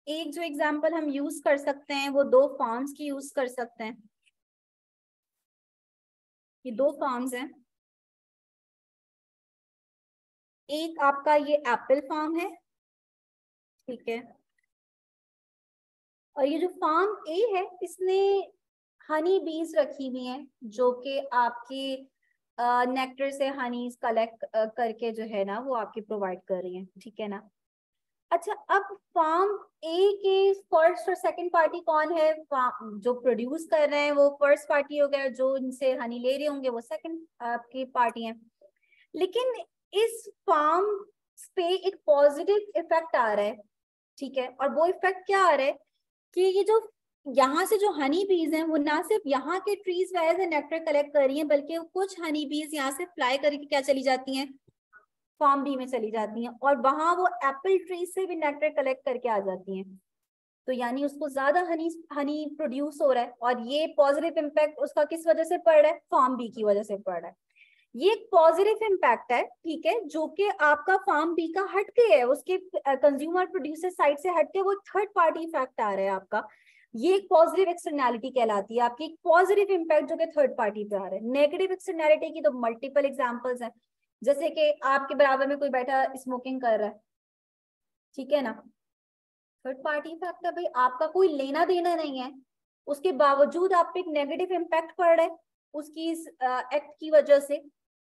एक जो एग्जांपल हम यूज कर सकते हैं वो 2 फार्म्स की यूज कर सकते हैं। ये 2 फार्म्स हैं, एक आपका ये एप्पल फार्म है, ठीक है, और ये जो फार्म ए है इसने हनी बीज रखी हुई हैं जो कि आपकी नेक्टर से हनी कलेक्ट करके जो है ना वो आपकी प्रोवाइड कर रही हैं, ठीक है ना। अच्छा, अब फार्म ए के फर्स्ट और सेकंड पार्टी कौन है? जो प्रोड्यूस कर रहे हैं वो फर्स्ट पार्टी हो गया, जो इनसे हनी ले रहे होंगे वो सेकंड आपकी पार्टी है। लेकिन इस फार्म पे एक पॉजिटिव इफेक्ट आ रहा है, ठीक है। और वो इफेक्ट क्या आ रहा है कि ये जो यहाँ से जो हनी बीज हैं वो ना सिर्फ यहाँ के ट्रीज वजह से नेक्टर कलेक्ट कर रही हैं, बल्कि कुछ हनी बीज यहाँ से फ्लाई करके क्या चली जाती हैं, फार्म बी में चली जाती हैं, और वहां वो एप्पल ट्री से भी नेक्टर कलेक्ट करके आ जाती हैं। तो यानी उसको ज्यादा हनी हनी प्रोड्यूस हो रहा है, और ये पॉजिटिव इम्पैक्ट उसका किस वजह से पड़ रहा है? फार्म बी की वजह से पड़ रहा है। ये एक पॉजिटिव इम्पैक्ट है, ठीक है, जो कि आपका फार्म बी का हट के है, उसके कंज्यूमर प्रोड्यूसर साइड से हट के वो थर्ड पार्टी इफेक्ट आ रहा है आपका। ये एक पॉजिटिव एक्सटर्नैलिटी कहलाती है आपकी, एक पॉजिटिव इम्पैक्ट जो कि थर्ड पार्टी पे आ रहा है। नेगेटिव एक्सटर्नैलिटी की तो मल्टीपल एग्जांपल्स हैं, जैसे कि आपके बराबर में कोई बैठा स्मोकिंग कर रहा है, ठीक है ना, थर्ड पार्टी इफेक्ट है भाई, आपका कोई लेना देना नहीं है, उसके बावजूद आप पे एक नेगेटिव इम्पैक्ट पड़ रहा है उसकी इस एक्ट की वजह से,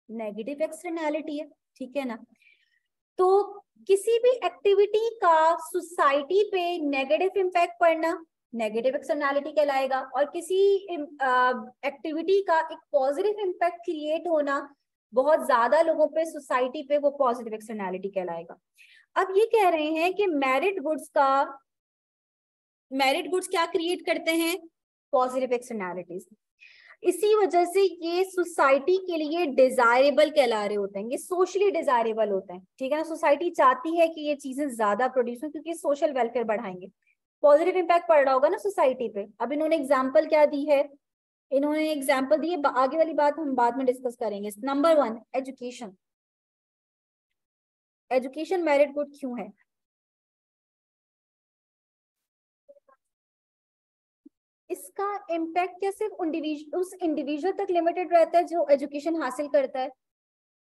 नेगेटिव एक्सटर्नैलिटी है, ठीक है ना। तो किसी भी एक्टिविटी का सोसाइटी पे नेगेटिव इम्पैक्ट पड़ना नेगेटिव एक्सटर्नैलिटी कहलाएगा, और किसी एक्टिविटी का एक पॉजिटिव इम्पैक्ट क्रिएट होना बहुत ज्यादा लोगों पे सोसाइटी पे, वो पॉजिटिव एक्सटर्नैलिटी कहलाएगा। अब ये कह रहे हैं कि मेरिट गुड्स क्या क्रिएट करते हैं? Positive externalities. इसी वजह से ये सोसाइटी के लिए डिजायरेबल कहला रहे होते हैं, ये सोशली डिजायरेबल होते हैं, ठीक है ना। सोसाइटी चाहती है कि ये चीजें ज्यादा प्रोड्यूस हो क्योंकि सोशल वेलफेयर बढ़ाएंगे, पॉजिटिव इम्पैक्ट पड़ रहा होगा ना सोसाइटी पे। अब इन्होंने एग्जाम्पल क्या दी है? इन्होंने एग्जाम्पल दी है, आगे वाली बात हम बाद में डिस्कस करेंगे। Number 1, education. Education merit good क्यों है? इसका इम्पैक्ट क्या सिर्फ उस इंडिविजुअल तक लिमिटेड रहता है जो एजुकेशन हासिल करता है?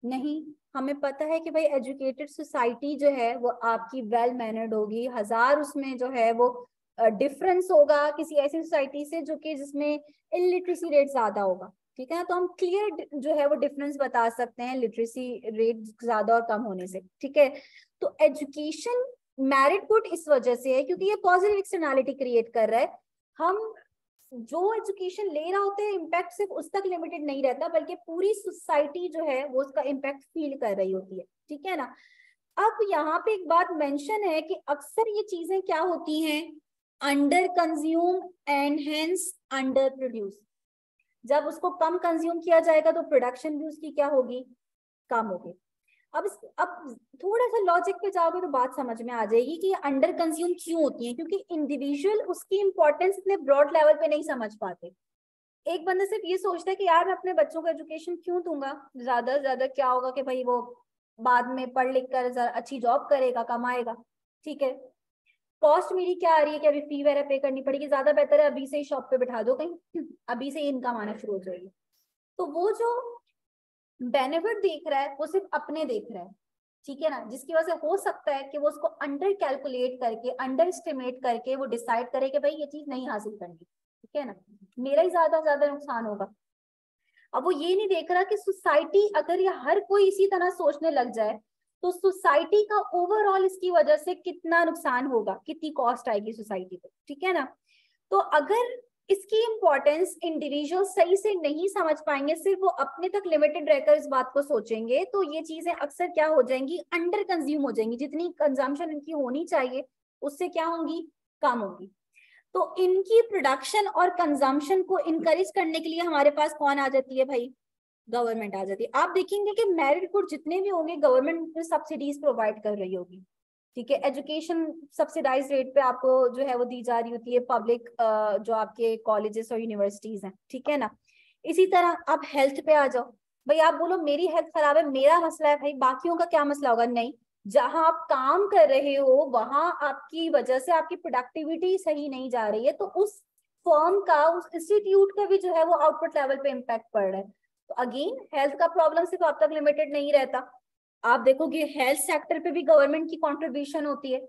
नहीं, हमें पता है कि भाई एजुकेटेड सोसाइटी जो है वो आपकी वेल मैनर्ड होगी, हजार उसमें जो है वो डिफरेंस होगा किसी ऐसी सोसाइटी से जो कि जिसमें इलिटरेसी रेट ज्यादा होगा, ठीक है ना। तो हम क्लियर जो है वो डिफरेंस बता सकते हैं लिटरेसी रेट ज्यादा और कम होने से, ठीक है। तो एजुकेशन मेरिट गुड इस वजह से है क्योंकि ये पॉजिटिव एक्सटर्नैलिटी क्रिएट कर रहा है। हम जो एजुकेशन ले रहा होता है इम्पैक्ट सिर्फ उस तक लिमिटेड नहीं रहता, बल्कि पूरी सोसाइटी जो है वो उसका इम्पैक्ट फील कर रही होती है, ठीक है ना। अब यहाँ पे एक बात मेंशन है कि अक्सर ये चीजें क्या होती हैं, under consume and hence under produce. जब उसको कम कंज्यूम किया जाएगा तो प्रोडक्शन भी उसकी क्या होगी, कम होगी। अब थोड़ा सा लॉजिक पे जाओगे तो बात समझ में आ जाएगी कि अंडर कंज्यूम क्यों होती है, क्योंकि इंडिविजुअल उसकी इंपॉर्टेंस इतने ब्रॉड लेवल पे नहीं समझ पाते। एक बंदा सिर्फ ये सोचता है कि यार मैं अपने बच्चों को एजुकेशन क्यों दूंगा, ज्यादा से ज्यादा क्या होगा कि भाई वो बाद में पढ़ लिख कर अच्छी जॉब करेगा, कमाएगा, ठीक है। कॉस्ट मेरी क्या आ रही है कि अभी फी वगैरह पे करनी पड़ेगी, ज्यादा बेहतर है अभी से ही शॉप पे बैठा दो कहीं, अभी से इनकम आना शुरू हो जाएगी। तो वो जो बेनिफिट देख रहा है वो सिर्फ अपने देख रहा है, ठीक है ना, जिसकी वजह से हो सकता है कि वो उसको अंडर कैलकुलेट करके, अंडर एस्टिमेट करके वो डिसाइड करे कि भाई ये चीज नहीं हासिल करनी, ठीक है ना, मेरा ही ज्यादा नुकसान होगा। अब वो ये नहीं देख रहा कि सोसाइटी अगर ये हर कोई इसी तरह सोचने लग जाए तो सोसाइटी का ओवरऑल इसकी वजह से कितना नुकसान होगा, कितनी कॉस्ट आएगी सोसाइटी पे, ठीक है ना। तो अगर इसकी इंपॉर्टेंस इंडिविजुअल सही से नहीं समझ पाएंगे, सिर्फ वो अपने तक लिमिटेड रहकर इस बात को सोचेंगे, तो ये चीजें अक्सर क्या हो जाएंगी, अंडर कंज्यूम हो जाएंगी, जितनी कंजम्पशन इनकी होनी चाहिए उससे क्या होंगी, कम होगी। तो इनकी प्रोडक्शन और कंजम्पशन को इनकरेज करने के लिए हमारे पास कौन आ जाती है भाई, गवर्नमेंट आ जाती है। आप देखेंगे कि मेरिट गुड जितने भी होंगे गवर्नमेंट सब्सिडीज प्रोवाइड कर रही होगी, ठीक है। एजुकेशन सब्सिडाइज रेट पे आपको जो है वो दी जा रही होती है, पब्लिक जो आपके कॉलेजेस और यूनिवर्सिटीज हैं, ठीक है ना। इसी तरह आप हेल्थ पे आ जाओ, भाई आप बोलो मेरी हेल्थ खराब है, मेरा मसला है, भाई बाकियों का क्या मसला होगा? नहीं, जहां आप काम कर रहे हो वहां आपकी वजह से आपकी प्रोडक्टिविटी सही नहीं जा रही है, तो उस फर्म का, उस इंस्टीट्यूट का भी जो है वो आउटपुट लेवल पे इम्पैक्ट पड़ रहा है। तो अगेन हेल्थ का प्रॉब्लम सिर्फ आप तक लिमिटेड नहीं रहता, आप देखोगे हेल्थ सेक्टर पे भी गवर्नमेंट की कंट्रीब्यूशन होती है,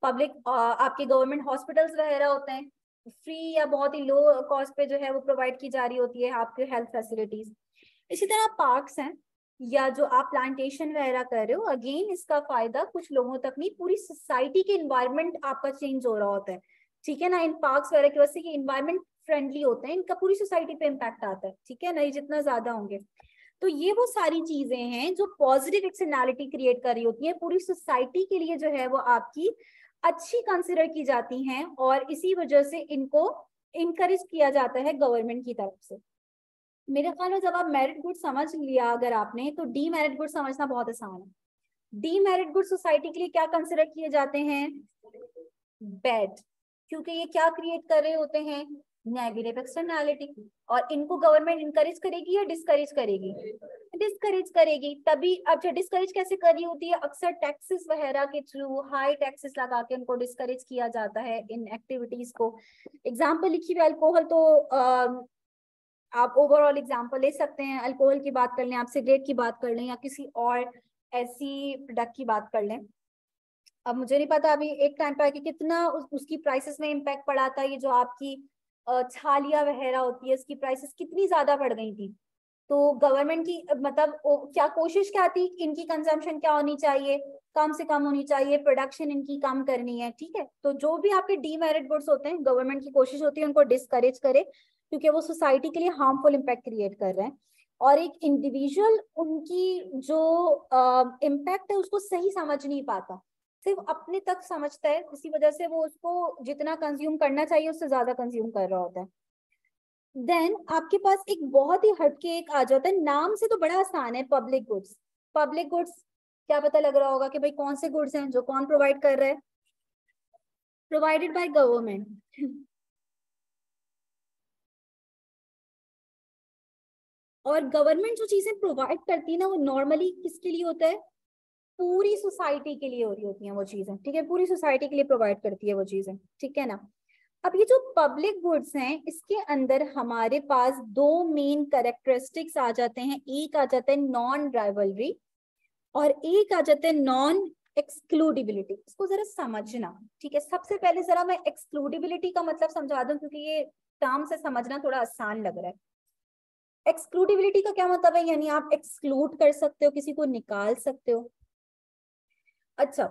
पब्लिक आपके गवर्नमेंट हॉस्पिटल्स वगैरह होते हैं, फ्री या बहुत ही लो कॉस्ट पे जो है वो प्रोवाइड की जा रही होती है आपके हेल्थ फैसिलिटीज। इसी तरह पार्क्स हैं या जो आप प्लांटेशन वगैरह कर रहे हो, अगेन इसका फायदा कुछ लोगों तक नहीं, पूरी सोसाइटी के इन्वायरमेंट आपका चेंज हो रहा होता है, ठीक है ना। इन पार्क्स वगैरह की वजह से इन्वायरमेंट फ्रेंडली होते हैं, इनका पूरी सोसाइटी पे इम्पैक्ट आता है, ठीक है ना, ये जितना ज्यादा होंगे। तो ये वो सारी चीजें हैं जो पॉजिटिव एक्सटर्नैलिटी क्रिएट कर रही होती है पूरी सोसाइटी के लिए, जो है वो आपकी अच्छी कंसिडर की जाती हैं, और इसी वजह से इनको इनकरेज किया जाता है गवर्नमेंट की तरफ से। मेरे ख्याल में जब आप मेरिट गुड समझ लिया अगर आपने, तो डीमेरिट गुड समझना बहुत आसान है। डीमेरिट गुड सोसाइटी के लिए क्या कंसिडर किए जाते हैं? बैड, क्योंकि ये क्या क्रिएट कर रहे होते हैं? Negative externality. और इनको गवर्नमेंट इनकरेज करेगी या डिस्करेज करेगी? डिस्करेज करेगी। तभी अब जो डिस्करेज कैसे कर रही होती है, अक्सर टैक्सेस वगैरह के थ्रू हाई टैक्सेस लगा के उनको डिस्करेज किया जाता है इन एक्टिविटीज को। एग्जाम्पल लिखी हुई अल्कोहल, तो आप ओवरऑल एग्जांपल ले सकते हैं, अल्कोहल की बात कर लें, आप सिगरेट की बात कर लें, या किसी और ऐसी प्रोडक्ट की बात कर लें। अब मुझे नहीं पता अभी एक टाइम पे कि कितना उसकी प्राइसेस में इम्पैक्ट पड़ा था, ये जो आपकी छालियां वगैरह होती है इसकी प्राइसेस कितनी ज्यादा बढ़ गई थी। तो गवर्नमेंट की मतलब क्या कोशिश क्या थी, इनकी कंजम्पशन क्या होनी चाहिए, कम से कम होनी चाहिए, प्रोडक्शन इनकी कम करनी है, ठीक है। तो जो भी आपके डीमेरिट गुड्स होते हैं, गवर्नमेंट की कोशिश होती है उनको डिस्करेज करे, क्योंकि वो सोसाइटी के लिए हार्मफुल इम्पैक्ट क्रिएट कर रहे हैं। और एक इंडिविजुअल उनकी जो इम्पैक्ट है उसको सही समझ नहीं पाता, सिर्फ अपने तक समझता है, इसी वजह से वो उसको जितना कंज्यूम करना चाहिए उससे ज्यादा कंज्यूम कर रहा होता है। देन आपके पास एक बहुत ही हटके एक आ जाता है, नाम से तो बड़ा आसान है, पब्लिक गुड्स। पब्लिक गुड्स क्या पता लग रहा होगा कि भाई कौन से गुड्स हैं जो कौन प्रोवाइड कर रहा है? Provided by government. और गवर्नमेंट जो चीजें प्रोवाइड करती है ना, वो नॉर्मली किसके लिए होता है? पूरी सोसाइटी के लिए हो रही होती हैं वो चीजें, ठीक है, पूरी सोसाइटी के लिए प्रोवाइड करती है वो चीजें, ठीक है ना। अब ये जो पब्लिक गुड्स हैं, इसके अंदर हमारे पास दो मेन कैरेक्टरिस्टिक्स आ जाते हैं, एक आ जाता है नॉन राइवलरी और एक आ जाता है नॉन एक्सक्लूडिबिलिटी। इसको जरा समझना, ठीक है। सबसे पहले जरा मैं एक्सक्लूडिबिलिटी का मतलब समझा दूं, क्योंकि ये टर्म से समझना थोड़ा आसान लग रहा है। एक्सक्लूडिबिलिटी का क्या मतलब है, यानी आप एक्सक्लूड कर सकते हो, किसी को निकाल सकते हो। अच्छा,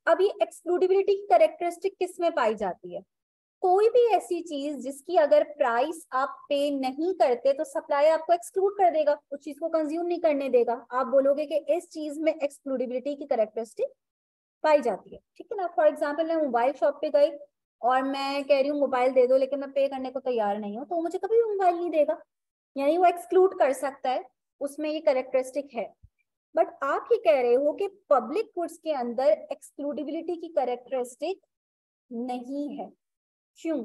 अब ये एक्सक्लूडिबिलिटी की कैरेक्टरिस्टिक किस में पाई जाती है? कोई भी ऐसी चीज जिसकी अगर प्राइस आप पे नहीं करते तो सप्लाई आपको एक्सक्लूड कर देगा, उस चीज को कंज्यूम नहीं करने देगा। आप बोलोगे कि इस चीज में एक्सक्लूडिबिलिटी की कैरेक्टरिस्टिक पाई जाती है, ठीक है ना। फॉर एग्जाम्पल, मैं मोबाइल शॉप पे गई और मैं कह रही हूँ मोबाइल दे दो, लेकिन मैं पे करने को तैयार नहीं हूँ, तो मुझे कभी भी मोबाइल नहीं देगा, यानी वो एक्सक्लूड कर सकता है, उसमें ये कैरेक्टरिस्टिक है। बट आप ये कह रहे हो कि पब्लिक गुड्स के अंदर एक्सक्लूडिबिलिटी की कैरेक्टरिस्टिक नहीं है, क्यों?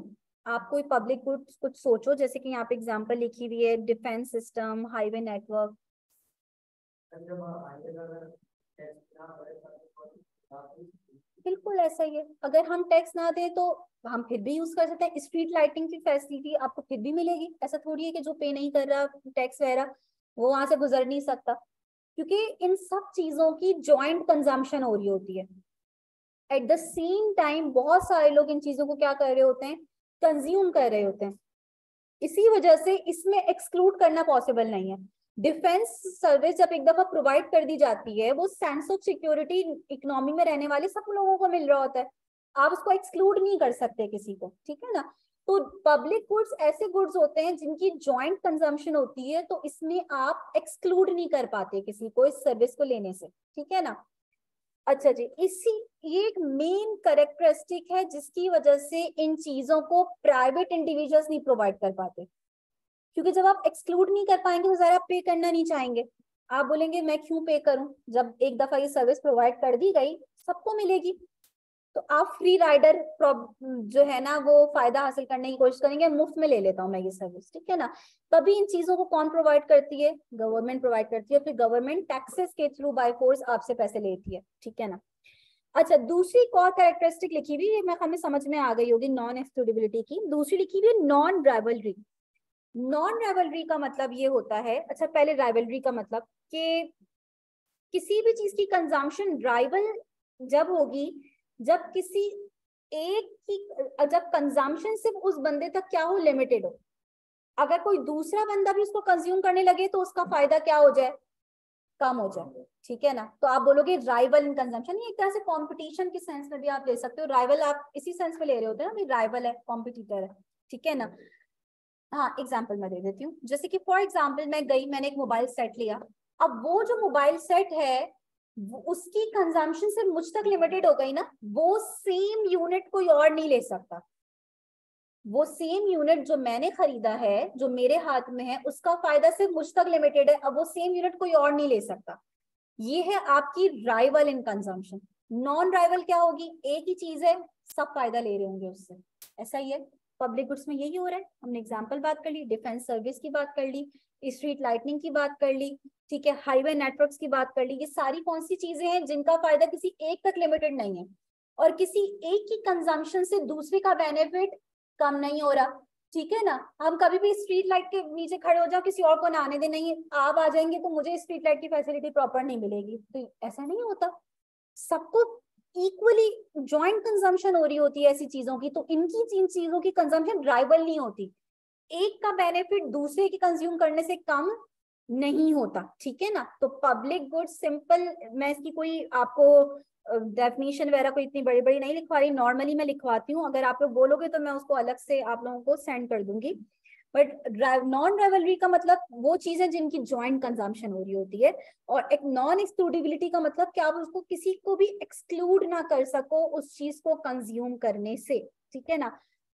आप कोई पब्लिक गुड्स कुछ सोचो, जैसे कि यहाँ पे एग्जांपल लिखी हुई है, डिफेंस सिस्टम, हाईवे नेटवर्क। बिल्कुल ऐसा ही है, अगर हम टैक्स ना दें तो हम फिर भी यूज कर सकते हैं, स्ट्रीट लाइटिंग की फैसिलिटी आपको फिर भी मिलेगी, ऐसा थोड़ी है कि जो पे नहीं कर रहा टैक्स वगैरह वो वहां से गुजर नहीं सकता, क्योंकि इन सब चीजों की जॉइंट कंजम्पशन हो रही होती है। एट द सेम टाइम बहुत सारे लोग इन चीजों को क्या कर रहे होते हैं, कंज्यूम कर रहे होते हैं, इसी वजह से इसमें एक्सक्लूड करना पॉसिबल नहीं है। डिफेंस सर्विस जब एक दफा प्रोवाइड कर दी जाती है, वो सेंस ऑफ सिक्योरिटी इकोनॉमी में रहने वाले सब लोगों को मिल रहा होता है, आप उसको एक्सक्लूड नहीं कर सकते किसी को, ठीक है ना। तो पब्लिक गुड्स ऐसे गुड्स होते हैं जिनकी जॉइंट कंजम्पशन होती है, तो इसमें आप एक्सक्लूड नहीं कर पाते किसी को इस सर्विस को लेने से, ठीक है ना। अच्छा जी, इसी ये एक मेन करेक्टरिस्टिक है जिसकी वजह से इन चीजों को प्राइवेट इंडिविजुअल्स नहीं प्रोवाइड कर पाते, क्योंकि जब आप एक्सक्लूड नहीं कर पाएंगे तो जरा आप पे करना नहीं चाहेंगे, आप बोलेंगे मैं क्यों पे करूं, जब एक दफा ये सर्विस प्रोवाइड कर दी गई सबको मिलेगी, तो आप फ्री राइडर जो है ना वो फायदा हासिल करने की कोशिश करेंगे, मुफ्त में ले लेता हूं मैं ये सर्विस, ठीक है ना। तभी इन चीजों को कौन प्रोवाइड करती है? गवर्नमेंट प्रोवाइड करती है, फिर गवर्नमेंट टैक्सेस के थ्रू बाय फोर्स आपसे पैसे लेती है, ठीक है ना। अच्छा, दूसरी एक और कैरेक्टरिस्टिक लिखी हुई है, मैं हमें समझ में आ गई होगी नॉन एक्सक्लूडिबिलिटी की। दूसरी लिखी हुई है नॉन राइवलरी। नॉन राइवलरी का मतलब ये होता है, अच्छा पहले राइवलरी का मतलब कि किसी भी चीज की कंजम्पशन राइवल जब होगी, जब किसी एक की जब कंजम्पशन सिर्फ उस बंदे तक क्या हो, लिमिटेड हो, अगर कोई दूसरा बंदा भी उसको कंज्यूम करने लगे तो उसका फायदा क्या हो जाए, कम हो जाए, ठीक है ना। तो आप बोलोगे राइवल इन कंजम्पशन, ये एक तरह से कंपटीशन के सेंस में भी आप ले सकते हो, राइवल आप इसी सेंस में ले रहे होते हैं ना, राइवल है, कॉम्पिटिटर है, ठीक है ना। हाँ एग्जाम्पल मैं दे देती हूँ, जैसे कि फॉर एग्जाम्पल मैं गई, मैंने एक मोबाइल सेट लिया, अब वो जो मोबाइल सेट है उसकी कंजम्पशन सिर्फ मुझ तक लिमिटेड हो गई ना, वो सेम यूनिट कोई और नहीं ले सकता, वो सेम यूनिट जो मैंने खरीदा है, जो मेरे हाथ में है, उसका फायदा सिर्फ मुझ तक लिमिटेड है, अब वो सेम यूनिट कोई और नहीं ले सकता। ये है आपकी rival in consumption. Non rival क्या होगी, एक ही चीज है, सब फायदा ले रहे होंगे उससे, ऐसा ही है। पब्लिक गुड्स में यही हो रहा है, हमने एग्जांपल बात कर ली, डिफेंस सर्विस की बात कर ली, स्ट्रीट लाइटनिंग की बात कर ली, ठीक है, हाईवे नेटवर्क्स की बात कर ली, ये सारी कौन सी चीजें हैं जिनका फायदा किसी एक तक लिमिटेड नहीं है, और किसी एक की कंजम्पशन से दूसरे का बेनिफिट कम नहीं हो रहा, ठीक है ना। हम कभी भी स्ट्रीट लाइट के नीचे खड़े हो जाओ, किसी और को ना आने दे, नहीं आप आ जाएंगे तो मुझे स्ट्रीट लाइट की फैसिलिटी प्रॉपर नहीं मिलेगी, तो ऐसा नहीं होता, सबको इक्वली जॉइंट कंजम्पशन हो रही होती है ऐसी चीजों की, तो इनकी जिन चीजों की कंजम्पशन राइवल नहीं होती, एक का बेनिफिट दूसरे के कंज्यूम करने से कम नहीं होता, ठीक है ना। तो पब्लिक गुड्स सिंपल, मैं इसकी कोई आपको डेफिनेशन वगैरह कोई इतनी बड़ी बड़ी नहीं लिखवा रही, नॉर्मली मैं लिखवाती हूँ, अगर आप लोग बोलोगे तो मैं उसको अलग से आप लोगों को सेंड कर दूंगी। बट नॉन राइवलरी का मतलब वो चीजें जिनकी ज्वाइंट कंजम्पशन हो रही होती है, और एक नॉन एक्सक्लूडिबिलिटी का मतलब कि आप उसको किसी को भी एक्सक्लूड ना कर सको उस चीज को कंज्यूम करने से, ठीक है ना।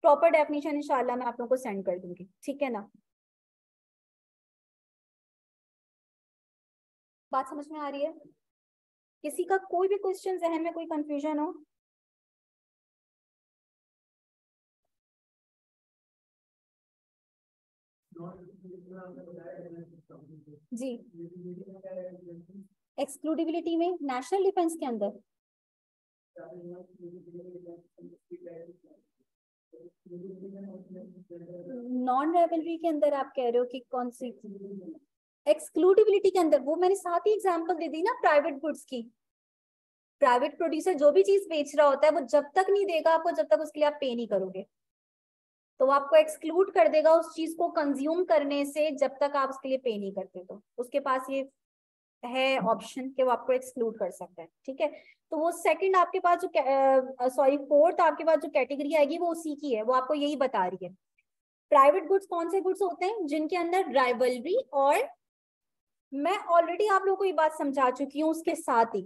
प्रॉपर डेफिनेशन इंशाल्लाह मैं आप लोगों को सेंड कर दूंगी, ठीक है ना। बात समझ में आ रही है, किसी का कोई भी क्वेश्चन जहन में, कोई कंफ्यूजन हो। जी, एक्सक्लूडिबिलिटी में नेशनल डिफेंस के अंदर, नॉन राइवलरी के अंदर आप कह रहे हो कि कौन सी, एक्सक्लूडिबिलिटी के अंदर वो मैंने साथ ही एग्जांपल दे दी ना, प्राइवेट गुड्स की। प्राइवेट प्रोड्यूसर जो भी चीज बेच रहा होता है वो जब तक नहीं देगा आपको, जब तक उसके लिए आप पे नहीं करोगे, तो वो आपको एक्सक्लूड कर देगा उस चीज को कंज्यूम करने से, जब तक आप उसके लिए पे नहीं करते, तो उसके पास ये है ऑप्शन कि वो आपको एक्सक्लूड कर सकता है, ठीक है। तो वो सेकंड आपके पास जो सॉरी फोर्थ आपके पास जो कैटेगरी आएगी वो उसी की है, वो आपको यही बता रही है। प्राइवेट गुड्स कौन से गुड्स होते हैं, जिनके अंदर राइवलरी, और मैं ऑलरेडी आप लोगों को ये बात समझा चुकी हूँ उसके साथ ही,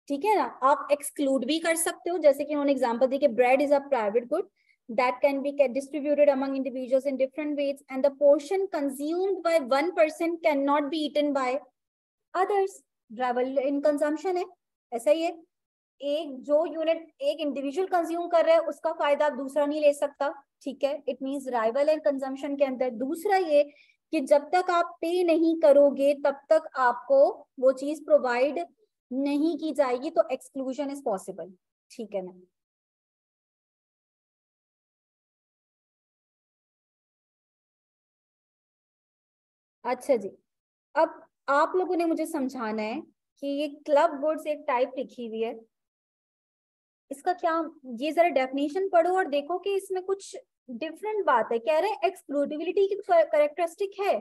ठीक है ना। आप एक्सक्लूड भी कर सकते हो, जैसे कि उन्होंने एग्जांपल दी कि bread is a private good that can be distributed among individuals in different ways and the portion consumed by one person cannot be eaten by others, rival in consumption है, ऐसा ही है। एक जो यूनिट एक individual consume कर रहा है उसका फायदा दूसरा नहीं ले सकता, ठीक है, it means rival and consumption के अंदर। दूसरा ये कि जब तक आप पे नहीं करोगे तब तक आपको वो चीज प्रोवाइड नहीं की जाएगी, तो एक्सक्लूजन इज पॉसिबल, ठीक है ना। अच्छा जी, अब आप लोगों ने मुझे समझाना है कि ये क्लब गुड्स एक टाइप लिखी हुई है, इसका क्या, ये जरा डेफिनेशन पढ़ो और देखो कि इसमें कुछ डिफरेंट बात है। कह रहे हैं एक्सक्लूडिबिलिटी की करेक्टरिस्टिक है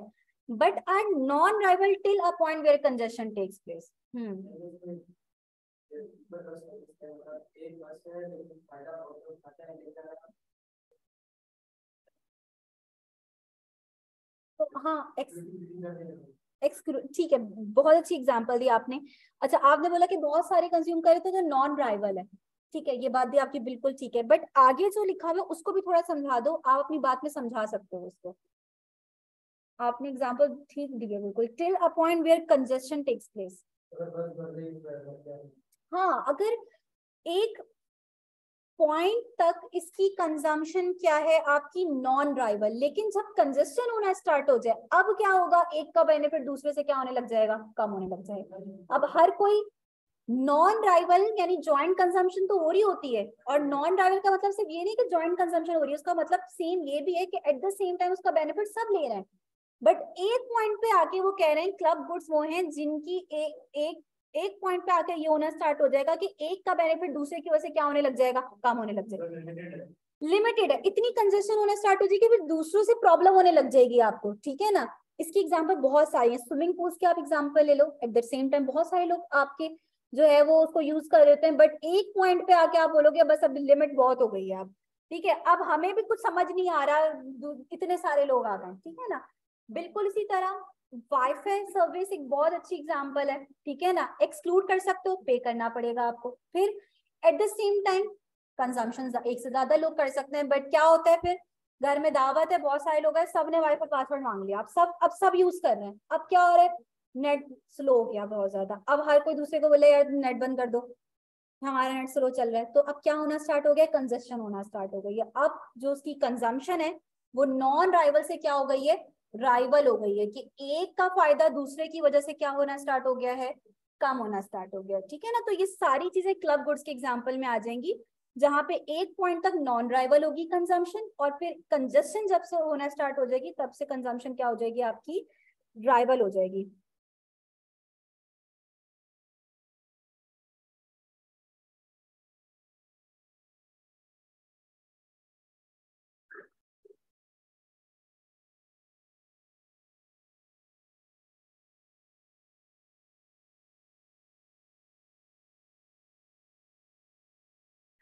but are non rival till a point where congestion takes place. तो हाँ ठीक है, बहुत अच्छी एग्जांपल दी आपने। अच्छा आपने बोला कि बहुत सारे कंज्यूम करे तो जो नॉन राइवल है, ठीक है, ये बात भी आपकी बिल्कुल ठीक है, बट आगे जो लिखा हुआ है उसको भी थोड़ा समझा दो, आप अपनी बात में समझा सकते हो उसको। आपने एग्जांपल ठीक दी है बिल्कुल, till a point where congestion takes place. हाँ, अगर एक पॉइंट तक इसकी कंजम्पशन क्या है आपकी नॉन राइवल, लेकिन जब कंजेशन होना स्टार्ट हो जाए अब क्या होगा, एक का बेनिफिट दूसरे से क्या होने लग जाएगा, कम होने लग जाएगा। अब हर कोई नॉन राइवल यानी ज्वाइंट कंजम्पशन तो हो रही होती है, और नॉन राइवल का मतलब सिर्फ ये नहीं कि ज्वाइंट कंजम्पशन हो रही है, उसका मतलब सेम ये भी है कि एट द सेम टाइम उसका बेनिफिट सब ले रहे हैं। बट एक पॉइंट पे आके वो कह रहे हैं क्लब गुड्स वो हैं जिनकी एक एक पॉइंट पे आके ये होना स्टार्ट हो जाएगा कि एक का बेनिफिट दूसरे की वजह से क्या होने लग जाएगा, कम होने लग जाएगा, लिमिटेड है, इतनी कंजेशन होना स्टार्ट हो जाएगी, फिर दूसरों से प्रॉब्लम होने लग जाएगी आपको, ठीक है ना। इसकी एग्जांपल बहुत सारी है, स्विमिंग पूल्स के आप एग्जांपल ले लो, एट द सेम टाइम बहुत सारे लोग आपके जो है वो उसको यूज कर रहे हैं, बट एक पॉइंट पे आके आप बोलोगे बस अब लिमिट बहुत हो गई है अब, ठीक है, अब हमें भी कुछ समझ नहीं आ रहा, इतने सारे लोग आ गए, ठीक है ना। बिल्कुल इसी तरह वाईफाई सर्विस एक बहुत अच्छी एग्जांपल है, ठीक है ना, एक्सक्लूड कर सकते हो, पे करना पड़ेगा आपको, फिर at the same time consumption एक से ज्यादा लोग कर सकते हैं, बट क्या होता है फिर घर में दावत है, बहुत सारे लोग हैं, सबने वाईफाई पासवर्ड मांग लिया, अब सब यूज कर रहे हैं, अब क्या हो रहा है, नेट स्लो हो गया बहुत ज्यादा, अब हर कोई दूसरे को बोले यार नेट बंद कर दो, हमारा नेट स्लो चल रहा है, तो अब क्या होना स्टार्ट हो गया, कंजेशन होना स्टार्ट हो गई है, अब जो उसकी कंजम्पशन है वो नॉन राइवल से क्या हो गई है, राइवल हो गई है, कि एक का फायदा दूसरे की वजह से क्या होना स्टार्ट हो गया है, कम होना स्टार्ट हो गया, ठीक है ना। तो ये सारी चीजें क्लब गुड्स के एग्जाम्पल में आ जाएंगी, जहां पे एक पॉइंट तक नॉन राइवल होगी कंजम्पशन, और फिर कंजेशन जब से होना स्टार्ट हो जाएगी तब से कंजम्पशन क्या हो जाएगी आपकी, राइवल हो जाएगी।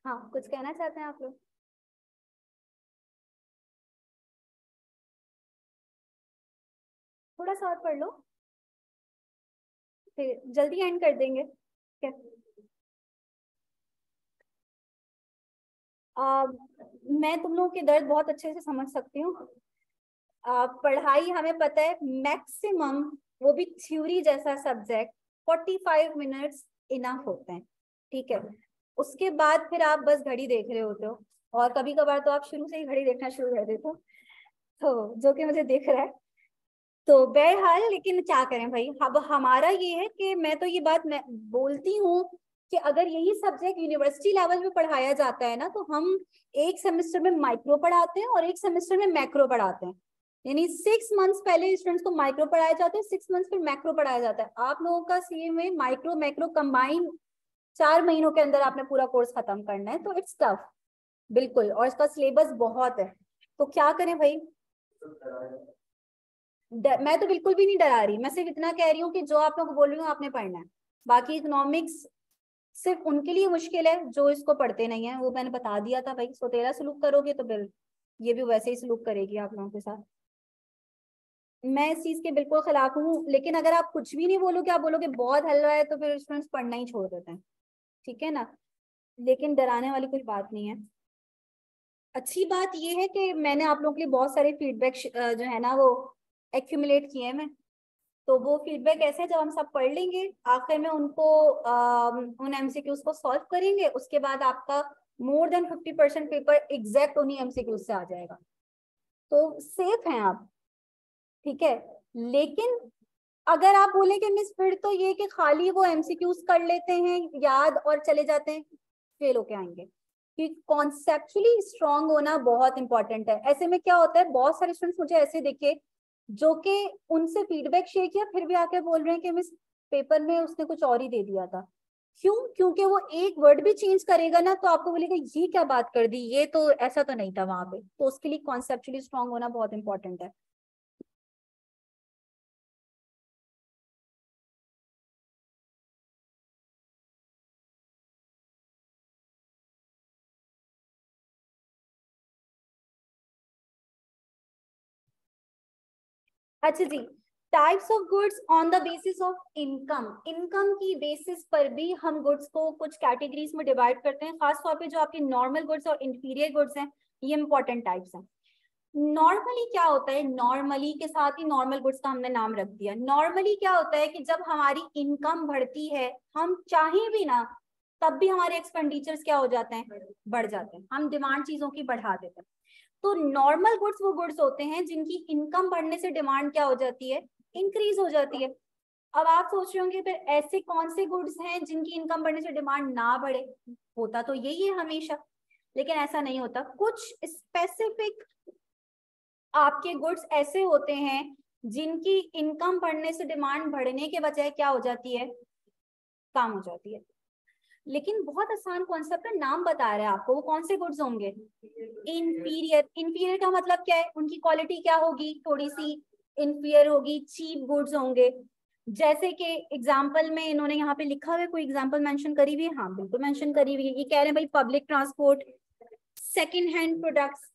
हाँ, कुछ कहना चाहते हैं आप लोग? थोड़ा सा और पढ़ लो, फिर जल्दी एंड कर देंगे क्या। आ, मैं तुम लोगों के दर्द बहुत अच्छे से समझ सकती हूँ। पढ़ाई हमें पता है मैक्सिमम, वो भी थ्योरी जैसा सब्जेक्ट 45 मिनट्स इनफ होते हैं, ठीक है। उसके बाद फिर आप बस घड़ी देख रहे होते हो, और कभी कभार तो आप शुरू से ही घड़ी देखना शुरू कर देते हो, तो जो कि मुझे दिख रहा है। तो बहरहाल लेकिन क्या करें भाई, अब हमारा ये है कि मैं तो ये बात मैं बोलती हूँ कि अगर यही सब्जेक्ट यूनिवर्सिटी लेवल पे पढ़ाया जाता है ना, तो हम एक सेमेस्टर में माइक्रो पढ़ाते हैं और एक सेमेस्टर में मैक्रो पढ़ाते हैं, यानी 6 मंथ्स पहले स्टूडेंट्स को माइक्रो पढ़ाया जाता है, 6 मंथ्स फिर मैक्रो पढ़ाया जाता है। आप लोगों का सीए में माइक्रो मैक्रो कंबाइन 4 महीनों के अंदर आपने पूरा कोर्स खत्म करना है, तो इट्स टफ बिल्कुल, और इसका सिलेबस बहुत है, तो क्या करें भाई। मैं तो बिल्कुल भी नहीं डरा रही, मैं सिर्फ इतना कह रही हूँ कि जो आप लोग बोल रही हूँ आपने पढ़ना है, बाकी इकोनॉमिक्स सिर्फ उनके लिए मुश्किल है जो इसको पढ़ते नहीं है, वो मैंने बता दिया था भाई, सोतेरा सलूक करोगे तो फिर ये भी वैसे ही सलूक करेगी आप लोगों के साथ। मैं इस चीज के बिल्कुल खिलाफ हूँ, लेकिन अगर आप कुछ भी नहीं बोलोगे, आप बोलोगे बहुत हल रहा है, तो फिर स्टूडेंट्स पढ़ना ही छोड़ देते हैं, ठीक है ना। लेकिन डराने वाली कोई बात नहीं है। अच्छी बात यह है कि मैंने आप लोगों के लिए बहुत सारे फीडबैक जो है ना वो एक्यूमुलेट किए हैं मैं, तो वो फीडबैक ऐसे है, जब हम सब पढ़ लेंगे आखिर में उनको उन एमसीक्यूज को सॉल्व करेंगे, उसके बाद आपका मोर देन 50% पेपर एग्जैक्ट उन्हीं एमसीक्यूज से आ जाएगा, तो सेफ हैं आप, ठीक है। लेकिन अगर आप बोले कि मिस फिर तो ये कि खाली वो एमसीक्यूज कर लेते हैं याद और चले जाते हैं, फेल होके आएंगे, कि कॉन्सेप्चुअली स्ट्रांग होना बहुत इंपॉर्टेंट है। ऐसे में क्या होता है, बहुत सारे स्टूडेंट्स मुझे ऐसे दिखे जो कि उनसे फीडबैक शेयर किया फिर भी आके बोल रहे हैं कि मिस पेपर में उसने कुछ और ही दे दिया था। क्यों? क्योंकि वो एक वर्ड भी चेंज करेगा ना तो आपको बोलेगा ये क्या बात कर दी, ये तो ऐसा तो नहीं था वहां पे, तो उसके लिए कॉन्सेप्चुअली स्ट्रांग होना बहुत इंपॉर्टेंट है। अच्छा जी, types of goods on the basis of income, income की बेसिस पर भी हम गुड्स को कुछ कैटेगरीज में डिवाइड करते हैं, खास तौर पे जो आपके नॉर्मल गुड्स और इंफीरियर गुड्स हैं, ये इंपॉर्टेंट टाइप्स हैं। नॉर्मली क्या होता है, नॉर्मली के साथ ही नॉर्मल गुड्स का हमने नाम रख दिया। नॉर्मली क्या होता है कि जब हमारी इनकम बढ़ती है, हम चाहें भी ना तब भी हमारे एक्सपेंडिचर्स क्या हो जाते हैं, बढ़ जाते हैं, हम डिमांड चीजों की बढ़ा देते हैं। तो नॉर्मल गुड्स वो गुड्स होते हैं जिनकी इनकम बढ़ने से डिमांड क्या हो जाती है, इंक्रीज हो जाती है। अब आप सोच रहे होंगे फिर ऐसे कौन से गुड्स हैं जिनकी इनकम बढ़ने से डिमांड ना बढ़े, होता तो यही है हमेशा, लेकिन ऐसा नहीं होता। कुछ स्पेसिफिक आपके गुड्स ऐसे होते हैं जिनकी इनकम बढ़ने से डिमांड बढ़ने के बजाय क्या हो जाती है, काम हो जाती है। लेकिन बहुत आसान कॉन्सेप्ट है, नाम बता रहे हैं आपको, वो कौन से गुड्स होंगे? इंफीरियर। इंफीरियर का मतलब क्या है? उनकी क्वालिटी क्या होगी? थोड़ी सी इंफीरियर होगी, चीप गुड्स होंगे। जैसे कि एग्जाम्पल में इन्होंने यहाँ पे लिखा हुआ है, कोई एग्जाम्पल मेंशन करी हुई है? हाँ बिल्कुल मेंशन करी हुई है। ये कह रहे हैं भाई public transport, second hand products,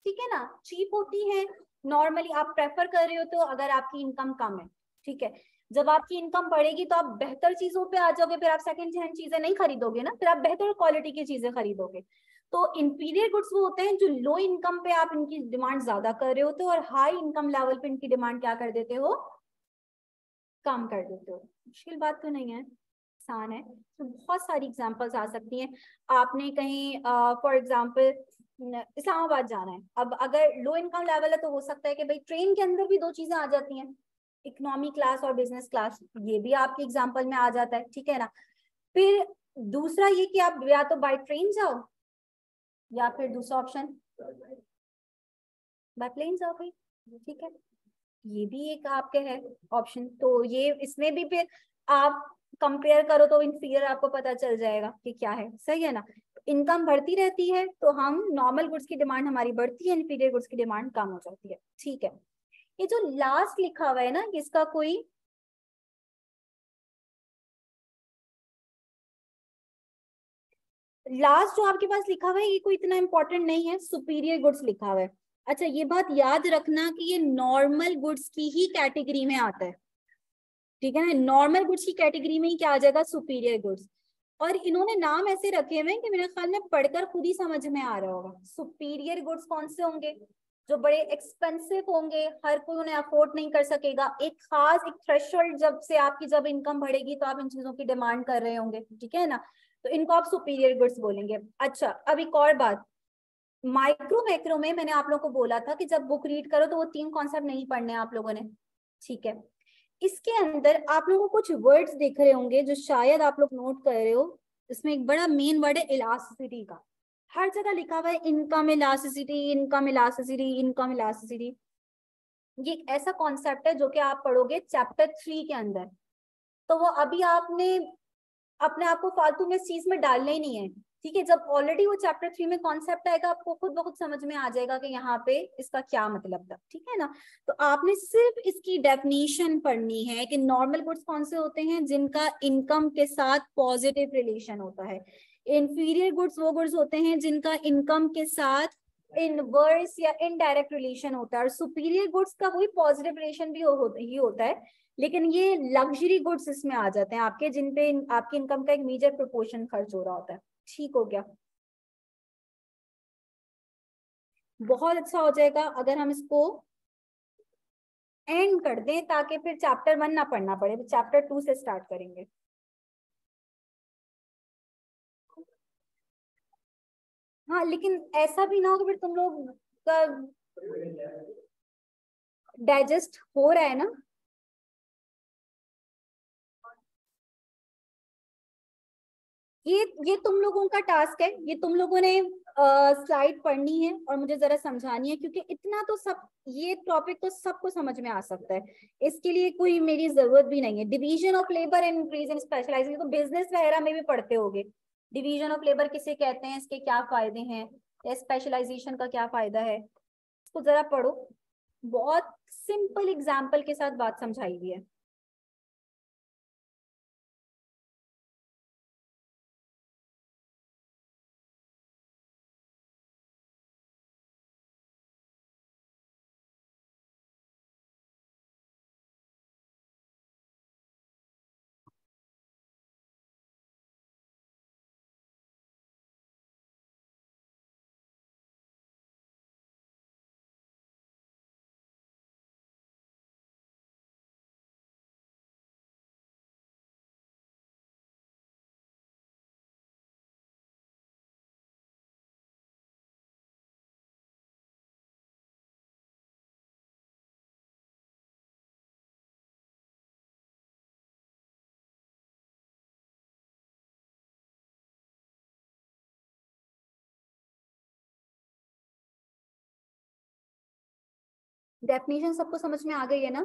ठीक है ना, चीप होती है। नॉर्मली आप प्रेफर कर रहे हो तो अगर आपकी इनकम कम है, ठीक है, जब आपकी इनकम बढ़ेगी तो आप बेहतर चीजों पे आ जाओगे, फिर आप सेकंड हैंड चीजें नहीं खरीदोगे ना, फिर आप बेहतर क्वालिटी की चीजें खरीदोगे। तो इंफीरियर गुड्स वो होते हैं जो लो इनकम पे आप इनकी डिमांड ज्यादा कर रहे होते हो, और हाई इनकम लेवल पे इनकी डिमांड क्या कर देते हो? कम कर देते हो। मुश्किल बात तो नहीं है, आसान है। तो बहुत सारी एग्जांपल्स आ सकती हैं। आपने कहीं फॉर एग्जांपल इस्लामाबाद जाना है, अब अगर लो इनकम लेवल है तो हो सकता है कि भाई ट्रेन के अंदर भी दो चीजें आ जाती हैं, इकोनॉमी क्लास और बिजनेस क्लास, ये भी आपके एग्जाम्पल में आ जाता है, ठीक है ना। फिर दूसरा ये कि आप या तो बाय ट्रेन जाओ, या फिर दूसरा ऑप्शन बाय प्लेन जाओ भाई, ठीक है, ये भी एक आपके है ऑप्शन। तो ये इसमें भी फिर आप कंपेयर करो तो इंफीरियर आपको पता चल जाएगा कि क्या है, सही है ना। इनकम बढ़ती रहती है तो हम नॉर्मल गुड्स की डिमांड हमारी बढ़ती है, इंफीरियर गुड्स की डिमांड कम हो जाती है, ठीक है। ये जो लास्ट लिखा हुआ है ना, इसका कोई लास्ट जो आपके पास लिखा हुआ है ये कोई इतना इंपॉर्टेंट नहीं है, सुपीरियर गुड्स लिखा हुआ है। अच्छा ये बात याद रखना कि ये नॉर्मल गुड्स की ही कैटेगरी में आता है, ठीक है ना, नॉर्मल गुड्स की कैटेगरी में ही क्या आ जाएगा? Superior goods. और इन्होंने नाम ऐसे रखे हुए हैं कि मेरे ख्याल में पढ़कर खुद ही समझ में आ रहा होगा। सुपीरियर गुड्स कौन से होंगे? जो बड़े एक्सपेंसिव होंगे, हर कोई उन्हें अफोर्ड नहीं कर सकेगा, एक खास एक थ्रेशोल्ड जब से आपकी जब इनकम बढ़ेगी तो आप इन चीजों की डिमांड कर रहे होंगे, ठीक है ना, तो इनको आप सुपीरियर गुड्स बोलेंगे। अच्छा अब एक और बात, माइक्रो मैक्रो में मैंने आप लोगों को बोला था कि जब बुक रीड करो तो वो तीन कॉन्सेप्ट नहीं पढ़ने आप लोगों ने, ठीक है। इसके अंदर आप लोगों को कुछ वर्ड्स दिख रहे होंगे जो शायद आप लोग नोट कर रहे हो। इसमें एक बड़ा मेन वर्ड है इलास्टिसिटी का, हर जगह लिखा हुआ है income elasticity, income elasticity, income elasticity. ये एक ऐसा कॉन्सेप्ट है जो कि आप पढ़ोगे चैप्टर 3 के अंदर, तो वो अभी आपने अपने आप को फालतू में इस चीज में डालना ही नहीं है, ठीक है। जब ऑलरेडी वो चैप्टर 3 में कॉन्सेप्ट आएगा आपको खुद ब खुद समझ में आ जाएगा कि यहाँ पे इसका क्या मतलब था, ठीक है ना। तो आपने सिर्फ इसकी डेफिनेशन पढ़नी है कि नॉर्मल गुड्स कौन से होते हैं जिनका इनकम के साथ पॉजिटिव रिलेशन होता है, इंफीरियर गुड्स वो गुड्स होते हैं जिनका इनकम के साथ इनवर्स या इनडायरेक्ट रिलेशन होता है, और सुपीरियर गुड्स का वही पॉजिटिव रिलेशन भी ही होता है, लेकिन ये लग्जरी गुड्स इसमें आ जाते हैं आपके, जिन पे आपकी इनकम का एक मेजर प्रोपोर्शन खर्च हो रहा होता है, ठीक हो गया। बहुत अच्छा हो जाएगा अगर हम इसको एंड कर दें ताकि फिर चैप्टर 1 ना पढ़ना पड़े, चैप्टर 2 से स्टार्ट करेंगे। हाँ लेकिन ऐसा भी ना हो कि फिर तुम लोग का डाइजेस्ट हो रहा है ना। ये तुम लोगों का टास्क है, ये तुम लोगों ने स्लाइड पढ़नी है और मुझे जरा समझानी है, क्योंकि इतना तो सब ये टॉपिक तो सबको समझ में आ सकता है, इसके लिए कोई मेरी जरूरत भी नहीं है। Division of labour and increase in specialisation तो बिजनेस वगैरह में भी पढ़ते होगे, डिवीजन ऑफ लेबर किसे कहते हैं, इसके क्या फायदे हैं, या स्पेशलाइजेशन का क्या फायदा है, इसको जरा पढ़ो। बहुत सिंपल एग्जाम्पल के साथ बात समझाई हुई है। डेफिनेशन सबको समझ में आ गई है ना?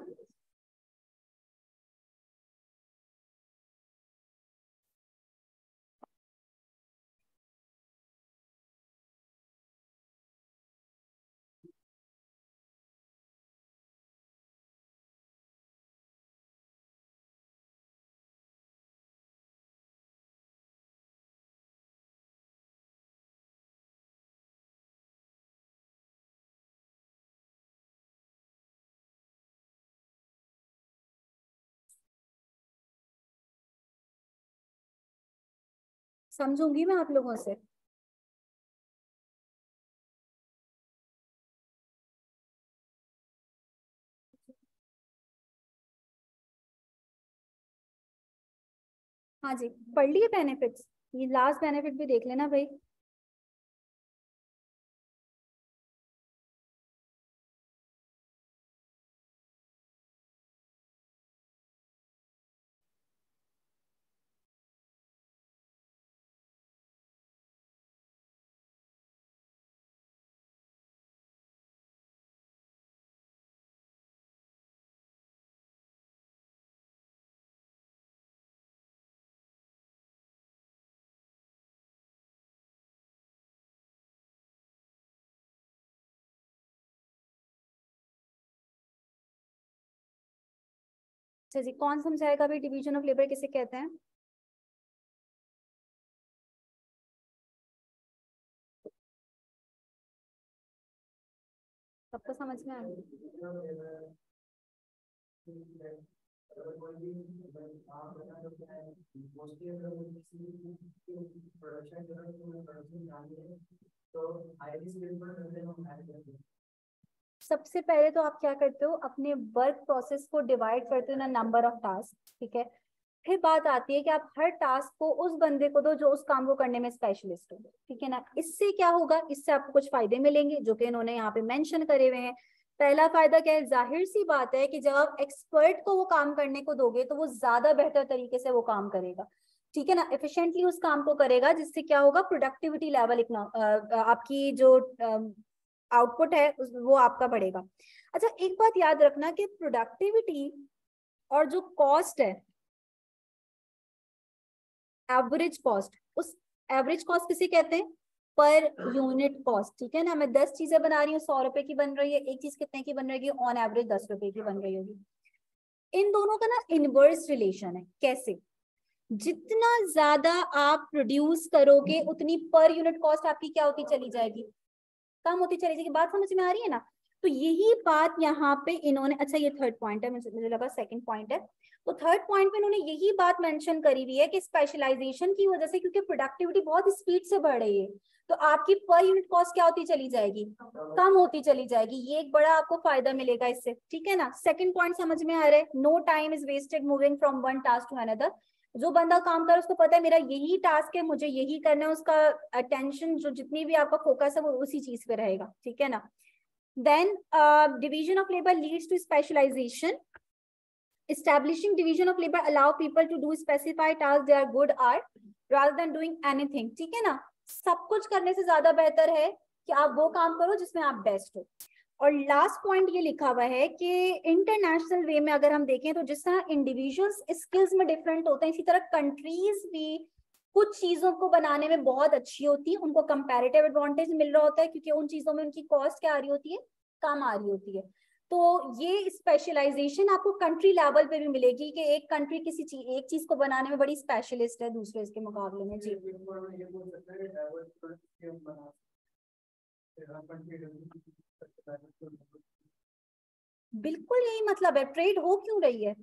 समझूंगी मैं आप लोगों से। हाँ जी, पढ़ लिए बेनिफिट्स, ये लास्ट बेनिफिट भी देख लेना भाई। अच्छा जी, कौन समझाएगा भाई डिवीजन ऑफ लेबर किसे कहते हैं? सबको समझ में आया? सबसे पहले तो आप क्या करते हो, अपने वर्क प्रोसेस को डिवाइड करते हो ना नंबर ऑफ टास्क, ठीक है। फिर बात आती है कि आप हर टास्क को उस बंदे को दो जो उस काम को करने में स्पेशलिस्ट हो, ठीक है ना। इससे क्या होगा, इससे आपको कुछ फायदे मिलेंगे जो कि इन्होंने यहाँ पे मेंशन करे हुए हैं। पहला फायदा क्या है, जाहिर सी बात है कि जब आप एक्सपर्ट को वो काम करने को दोगे तो वो ज्यादा बेहतर तरीके से वो काम करेगा, ठीक है ना, एफिशिएंटली उस काम को करेगा, जिससे क्या होगा, प्रोडक्टिविटी लेवल आपकी जो आउटपुट है वो आपका बढ़ेगा। अच्छा, एक बात याद रखना कि प्रोडक्टिविटी और जो कॉस्ट है, एवरेज कॉस्ट, उस एवरेज कॉस्ट किसे कहते हैं, पर यूनिट कॉस्ट, ठीक है ना। मैं 10 चीजें बना रही हूँ, 100 रुपए की बन रही है, एक चीज कितने की बन रही है, ऑन एवरेज 10 रुपए की बन रही होगी। इन दोनों का ना इनवर्स रिलेशन है। कैसे? जितना ज्यादा आप प्रोड्यूस करोगे उतनी पर यूनिट कॉस्ट आपकी क्या होती चली जाएगी, कम होती चली जाएगी। बात समझ में आ रही है ना। तो यही बात यहाँ पे इन्होंने, अच्छा ये थर्ड पॉइंट है, मुझे लगा सेकंड पॉइंट है। तो थर्ड पॉइंट में इन्होंने यही बात मेंशन करी हुई है कि स्पेशलाइजेशन की वजह से, क्योंकि प्रोडक्टिविटी बहुत स्पीड से बढ़ रही है, तो आपकी पर यूनिट कॉस्ट क्या होती चली जाएगी, कम होती चली जाएगी। ये एक बड़ा आपको फायदा मिलेगा इससे, ठीक है ना। सेकंड पॉइंट समझ में आ रहा है, no time is wasted moving from one task to another. जो बंदा काम कर उसको पता है मेरा यही टास्क है, मुझे यही करना है, उसका अटेंशन जो जितनी भी आपका फोकस है वो उसी चीज पे रहेगा, ठीक है ना। Then division of labour leads to specialisation. establishing division of labor allow people to do specified tasks they are good at rather than doing anything, ठीक है ना। सब कुछ करने से ज्यादा बेहतर है कि आप वो काम करो जिसमें आप बेस्ट हो। और लास्ट पॉइंट ये लिखा हुआ है कि इंटरनेशनल वे में अगर हम देखें तो जिस तरह इंडिविजुअल्स स्किल्स में डिफरेंट होते हैं, इसी तरह कंट्रीज भी कुछ चीजों को बनाने में बहुत अच्छी होती है, उनको कंपैरेटिव एडवांटेज मिल रहा होता है क्योंकि उन चीजों में उनकी कॉस्ट क्या आ रही होती है, कम आ रही होती है। तो ये स्पेशलाइजेशन आपको कंट्री लेवल पे भी मिलेगी कि एक कंट्री किसी चीज, एक चीज को बनाने में बड़ी स्पेशलिस्ट है दूसरे इसके मुकाबले में। जी बिल्कुल यही मतलब है, ट्रेड हो क्यों रही है।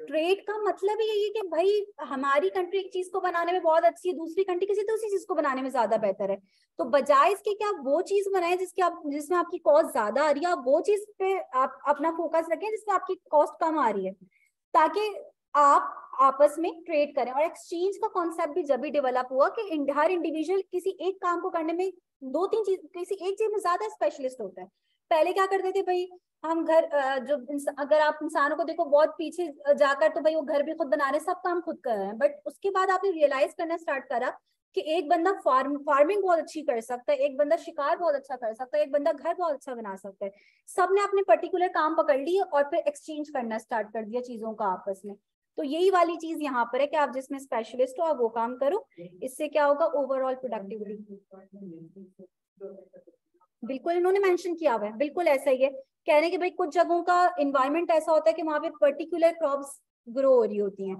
ट्रेड का मतलब ही यही है कि भाई हमारी कंट्री एक चीज को बनाने में बहुत अच्छी है, दूसरी कंट्री किसी दूसरी चीज को बनाने में ज्यादा बेहतर है। तो बजाय इसके कि आप वो चीज बनाएं जिसकी आप, जिसमें आपकी कॉस्ट ज्यादा आ रही है, आप वो चीज पे आप अपना फोकस रखें जिसमें आपकी कॉस्ट कम आ रही है, ताकि आप आपस में ट्रेड करें। और एक्सचेंज का कॉन्सेप्ट भी जब भी डेवलप हुआ कि हर इंडिविजुअल किसी एक काम को करने में, दो तीन चीज, किसी एक चीज में ज्यादा स्पेशलिस्ट होता है। पहले क्या करते थे भाई, हम घर जो अगर आप इंसानों को देखो बहुत पीछे जाकर, तो भाई वो घर भी खुद बना रहे, सब काम खुद कर रहे हैं। बट उसके बाद आपने रियलाइज करना स्टार्ट करा कि एक बंदा फार्मिंग बहुत अच्छी कर सकता है, एक बंदा शिकार बहुत अच्छा कर सकता है, एक बंदा घर बहुत अच्छा बना सकता है। सबने अपने पर्टिकुलर काम पकड़ लिए और फिर एक्सचेंज करना स्टार्ट कर दिया चीजों का आपस में। तो यही वाली चीज यहाँ पर है कि आप जिसमें स्पेशलिस्ट हो आप वो काम करो, इससे क्या होगा, ओवरऑल प्रोडक्टिविटी। बिल्कुल इन्होंने मेंशन किया हुआ है, बिल्कुल ऐसा ही है। कह रहे हैं कि भाई कुछ जगहों का इन्वायरमेंट ऐसा होता है कि वहां पे पर्टिकुलर क्रॉप्स ग्रो हो रही होती हैं।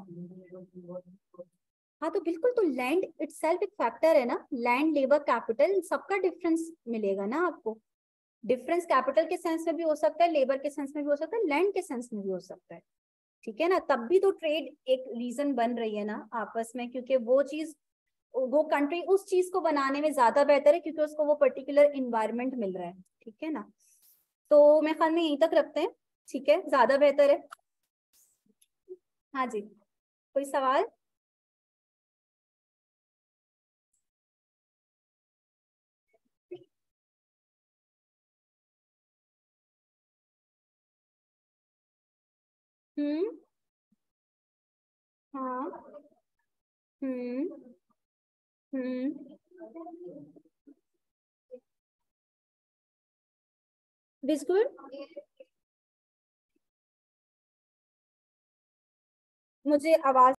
हाँ तो बिल्कुल, तो लैंड इटसेल्फ एक फैक्टर है ना, लैंड लेबर कैपिटल सबका डिफरेंस मिलेगा ना आपको। डिफरेंस कैपिटल के सेंस में भी हो सकता है, लेबर के सेंस में भी हो सकता है, लैंड के सेंस में भी हो सकता है, ठीक है ना। तब भी तो ट्रेड एक रीजन बन रही है ना आपस में, क्योंकि वो चीज वो कंट्री उस चीज को बनाने में ज्यादा बेहतर है क्योंकि उसको वो पर्टिकुलर इन्वायरमेंट मिल रहा है, ठीक है ना। तो मैं ख्याल में यहीं तक रखते हैं, ठीक है, ज्यादा बेहतर है। हाँ जी, कोई सवाल? हम्म। हाँ। हम्म। हम्म। बिस्कुट। मुझे आवाज